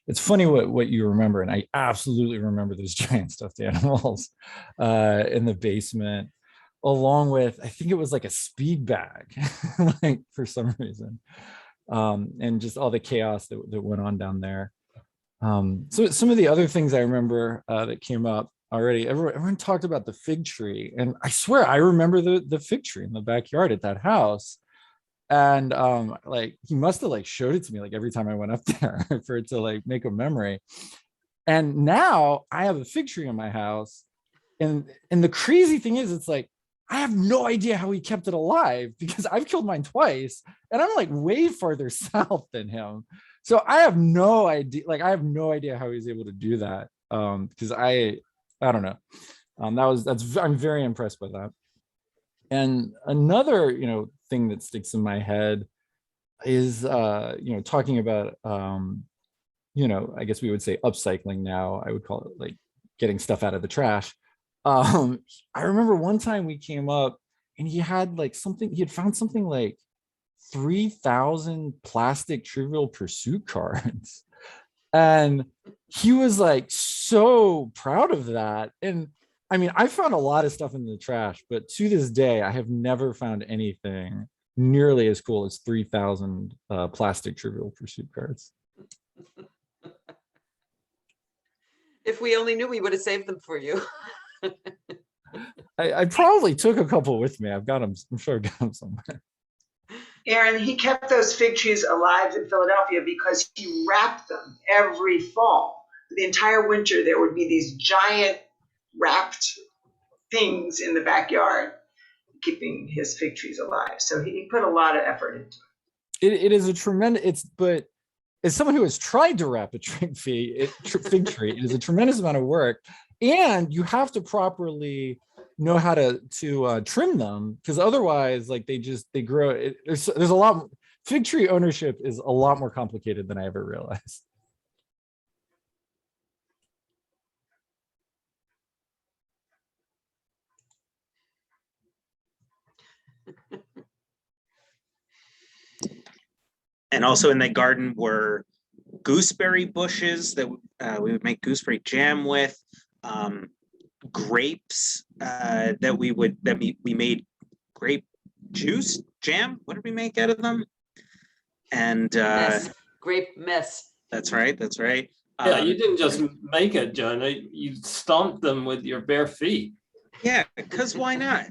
it's funny what you remember, and I absolutely remember those giant stuffed animals in the basement, along with, I think it was like a speed bag, like for some reason, and just all the chaos that went on down there. So some of the other things I remember that came up already, everyone talked about the fig tree, and I swear I remember the fig tree in the backyard at that house. And like he must have like showed it to me like every time I went up there for it to like make a memory. And now I have a fig tree in my house And the crazy thing is, it's like, I have no idea how he kept it alive, because I've killed mine twice and I'm like way farther south than him. So I have no idea, like I have no idea how he's able to do that. Because I don't know. I'm very impressed by that. And another, thing that sticks in my head is, talking about, I guess we would say upcycling now. I would call it like getting stuff out of the trash. I remember one time we came up and he had found something like 3,000 plastic Trivial Pursuit cards. And he was like so proud of that. And I mean, I found a lot of stuff in the trash, but to this day, I have never found anything nearly as cool as 3,000 plastic Trivial Pursuit cards. If we only knew, we would have saved them for you. I probably took a couple with me. I've got them. I'm sure I've got them somewhere. Aaron, he kept those fig trees alive in Philadelphia because he wrapped them every fall. The entire winter, there would be these giant wrapped things in the backyard, keeping his fig trees alive. So he put a lot of effort into it. It is a tremendous, but as someone who has tried to wrap a fig tree, it is a tremendous amount of work. And you have to properly know how to trim them, because otherwise, like they grow. There's a lot. Fig tree ownership is a lot more complicated than I ever realized. And also in that garden were gooseberry bushes that we would make gooseberry jam with, grapes that we made grape juice jam. What did we make out of them? And grape mess. That's right. That's right. Yeah, you didn't just make it, John. You stomped them with your bare feet. Yeah, because why not?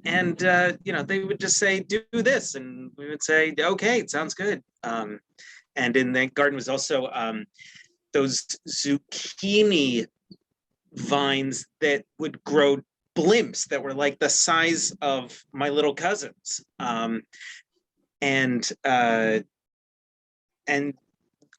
And they would just say, do this, and we would say, okay, it sounds good. And in the garden was also those zucchini vines that would grow blimps that were like the size of my little cousins. And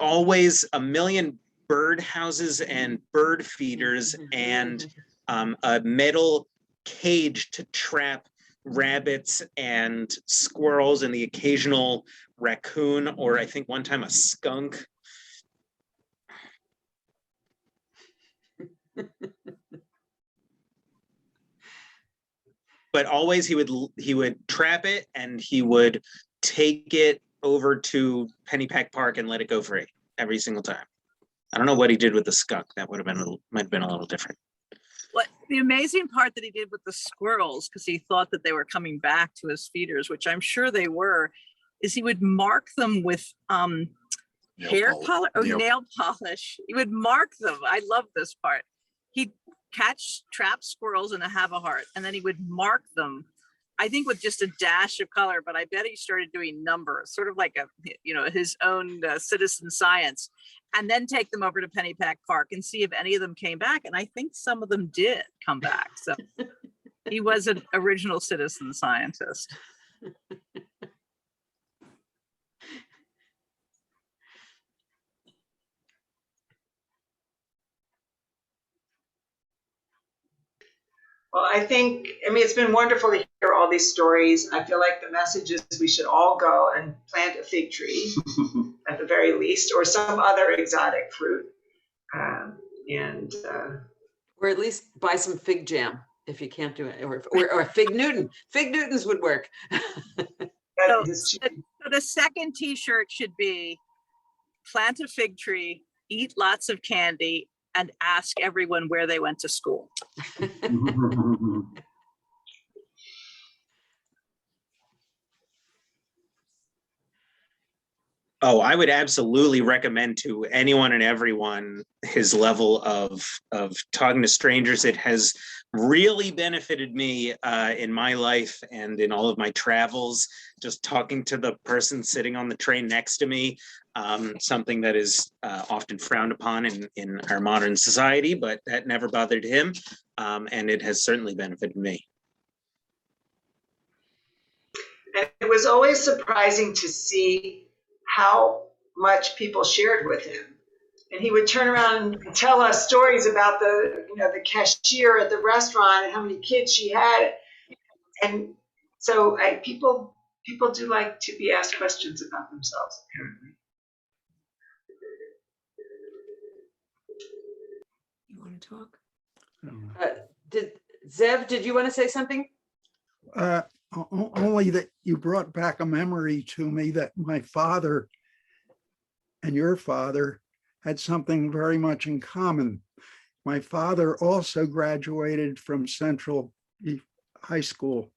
always a million bird houses and bird feeders and a metal cage to trap rabbits and squirrels and the occasional raccoon, or I think one time a skunk. But always he would trap it and he would take it over to Pennypack Park and let it go free every single time. I don't know what he did with the skunk. That might have been a little different. What the amazing part that he did with the squirrels, because he thought that they were coming back to his feeders, which I'm sure they were, is he would mark them with nail polish. He would mark them. I love this part. He'd trap squirrels in a have a heart, and then he would mark them, I think with just a dash of color, but I bet he started doing numbers, sort of like his own citizen science, and then take them over to Pennypack Park and see if any of them came back. And I think some of them did come back. So he was an original citizen scientist. Well, it's been wonderful to hear all these stories. I feel like the message is we should all go and plant a fig tree at the very least, or some other exotic fruit. Or at least buy some fig jam if you can't do it, or fig Newton. Fig Newtons would work. So the second t-shirt should be plant a fig tree, eat lots of candy, and ask everyone where they went to school. Oh, I would absolutely recommend to anyone and everyone his level of talking to strangers. It has really benefited me in my life and in all of my travels. Just talking to the person sitting on the train next to me, something that is often frowned upon in our modern society, but that never bothered him. And it has certainly benefited me. And it was always surprising to see how much people shared with him. And he would turn around and tell us stories about the cashier at the restaurant and how many kids she had. And so people do like to be asked questions about themselves, apparently. You want to talk? Zev, did you want to say something? Only that you brought back a memory to me that my father and your father had something very much in common. My father also graduated from Central High School.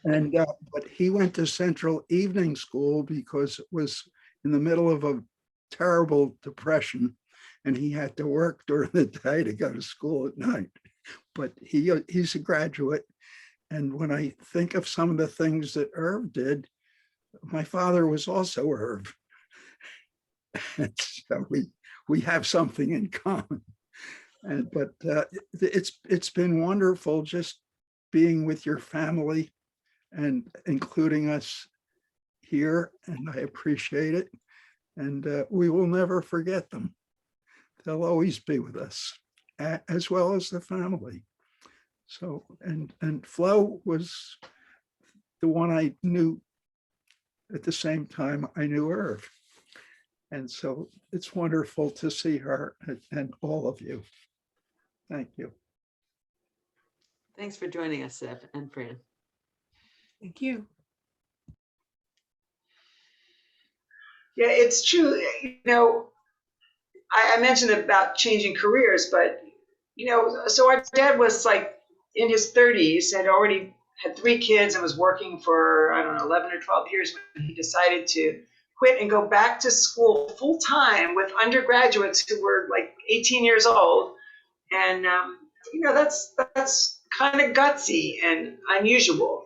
And but he went to Central Evening School because it was in the middle of a terrible depression and he had to work during the day to go to school at night. But he's a graduate. And when I think of some of the things that Irv did, my father was also Irv. And so we have something in common. But it's been wonderful just being with your family and including us here, and I appreciate it. And we will never forget them. They'll always be with us, as well as the family. So, and Flo was the one I knew at the same time I knew Irv. And so it's wonderful to see her and all of you. Thank you. Thanks for joining us, Zev and Fran. Thank you. Yeah, it's true. I mentioned about changing careers, but so our dad was like in his 30s, had already had 3 kids and was working for, I don't know, 11 or 12 years when he decided to quit and go back to school full time with undergraduates who were like 18 years old. And, that's kind of gutsy and unusual,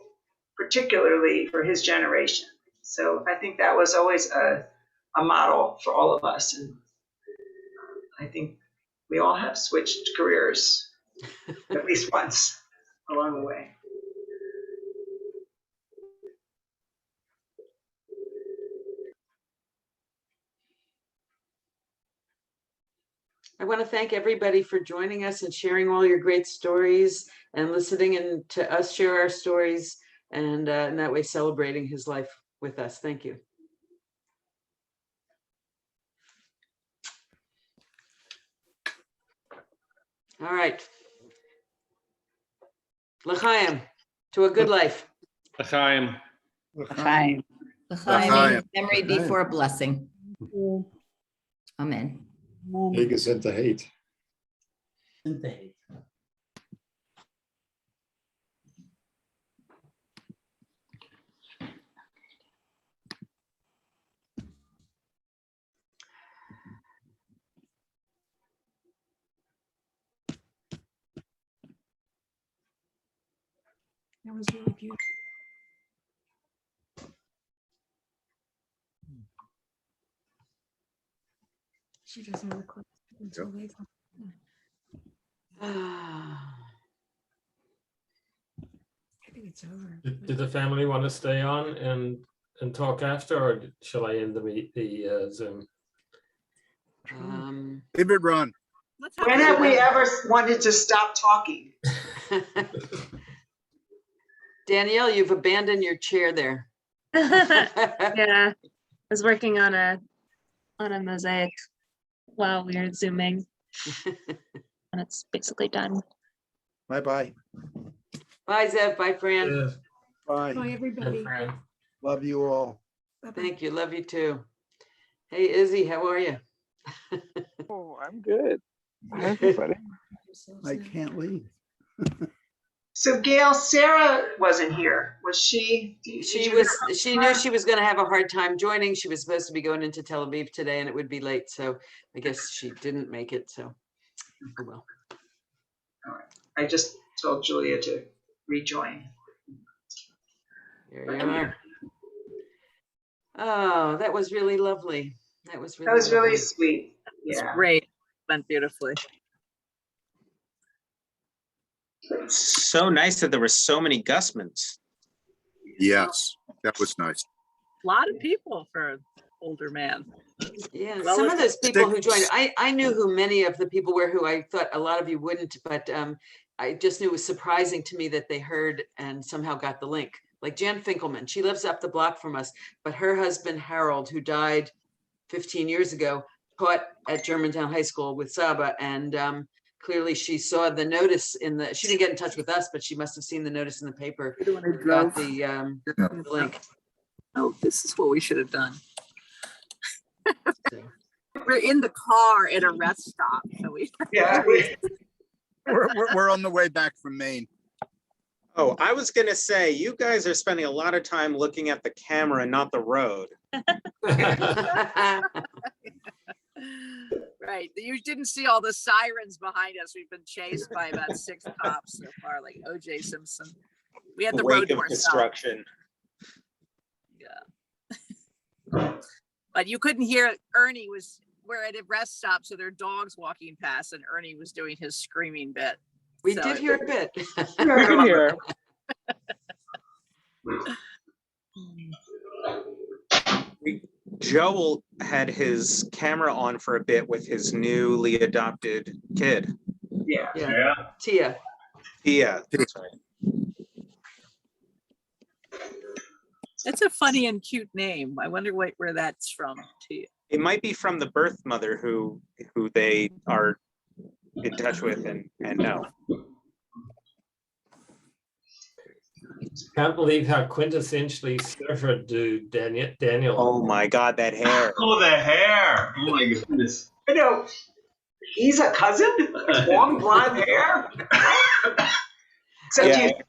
particularly for his generation. So I think that was always a model for all of us. And I think we all have switched careers at least once along the way. I want to thank everybody for joining us and sharing all your great stories and listening and to us share our stories and in that way celebrating his life with us. Thank you. All right. L'chaim, to a good life. L'chaim. L'chaim. L'chaim. Memory before a blessing. Amen. Hate is into hate. Into hate. That was really beautiful. She doesn't record until later. I think it's over. Did the family want to stay on and talk after, or shall I end the Zoom? David, run. When have we ever wanted to stop talking? Danielle, you've abandoned your chair there. Yeah, I was working on a mosaic while we were Zooming. And it's basically done. Bye-bye. Bye, Zev. Bye, Fran. Bye. Bye, everybody. Love you all. Thank you. Love you too. Hey, Izzy, how are you? Oh, I'm good. Hi, everybody. I can't leave. So Gail, Sarah wasn't here. Was she? She knew she was going to have a hard time joining. She was supposed to be going into Tel Aviv today and it would be late. So I guess she didn't make it. So, oh well. All right. I just told Julia to rejoin. There you are. Oh, that was really lovely. That was That was really lovely. sweet. It's Yeah. great. Went beautifully. So nice that there were so many Gusmans. Yes, that was nice. A lot of people for an older man. Yeah, Well, some of those people who joined, Six. I knew who many of the people were who I thought a lot of you wouldn't, but I just knew it was surprising to me that they heard and somehow got the link. Like Jan Finkelman, she lives up the block from us, but her husband Harold, who died 15 years ago, taught at Germantown High School with Saba, and clearly she saw the notice in the, she didn't get in touch with us, but she must have seen the notice in the paper, got the link. Oh, this is what we should have done. We're in the car at a rest stop, so we. Yeah. We're on the way back from Maine. Oh, I was gonna say, you guys are spending a lot of time looking at the camera, not the road. Right, you didn't see all the sirens behind us. We've been chased by about 6 cops so far, like O.J. Simpson. We had the road Wake to of ourselves. destruction. Yeah. But you couldn't hear, Ernie was, we're at a rest stop, so there are dogs walking past, and Ernie was doing his screaming bit. We So did hear a bit. We can hear. Joel had his camera on for a bit with his newly adopted kid. Yeah. Yeah. Tia. Yeah, that's right. It's a funny and cute name. I wonder where that's from too. It might be from the birth mother who they are in touch with and know. Can't believe how quintessentially surfer dude Daniel. Oh my God, that hair. Oh, the hair. Oh my goodness. I know. He's a cousin? Long blonde hair?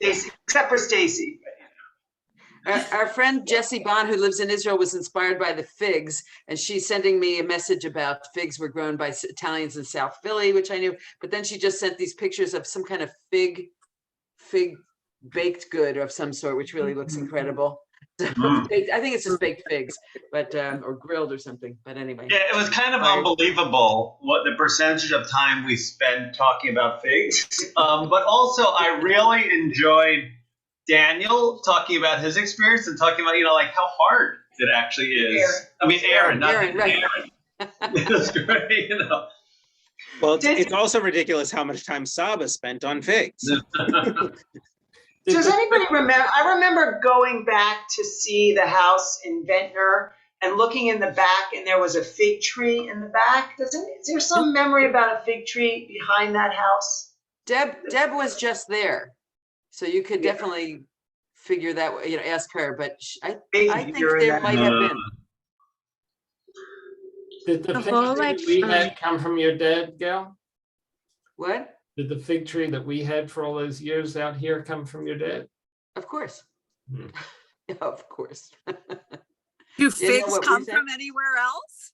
Except for Stacy. Our friend Jessie Bond, who lives in Israel, was inspired by the figs, and she's sending me a message about figs were grown by Italians in South Philly, which I knew. But then she just sent these pictures of some kind of fig baked good of some sort, which really looks incredible. So, I think it's just baked figs, but or grilled or something. But anyway, Yeah, it was kind of unbelievable what the percentage of time we spent talking about figs. But also, I really enjoyed Daniel talking about his experience and talking about, like how hard it actually is. Aaron, right. It was great, Well, it's also ridiculous how much time Saba spent on figs. Does anybody remember? I remember going back to see the house in Ventnor and looking in the back, and there was a fig tree in the back. Is there some memory about a fig tree behind that house? Deb was just there, so you could definitely figure that, ask her. But I think there might have been. Did the fig tree that we had come from your dad, Gal? What? Did the fig tree that we had for all those years out here come from your dad? Of course. Of course. Do figs come from anywhere else?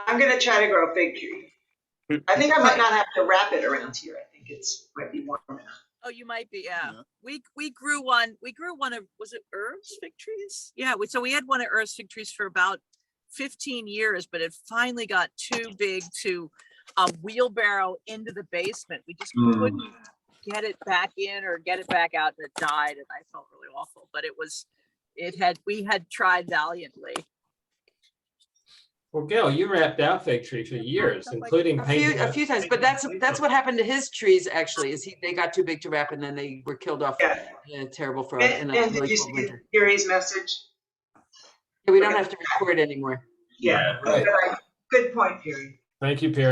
I'm going to try to grow a fig tree. I think I might not have to wrap it around here. I think might be warm enough. Oh, you might be, yeah. We grew one of, was it Irv's fig trees? Yeah, so we had one of Irv's fig trees for about 15 years, but it finally got too big to wheelbarrow into the basement. We just couldn't get it back in or get it back out, and it died, and I felt really awful. But we had tried valiantly. Well, Gail, you wrapped out fig tree for years, including painting a few times. But that's what happened to his trees. Actually, they got too big to wrap, and then they were killed off in a terrible frost. And did you see Gary's message? Yeah, we don't have to record anymore. Yeah, right. Good point, Gary. Thank you, Pierre.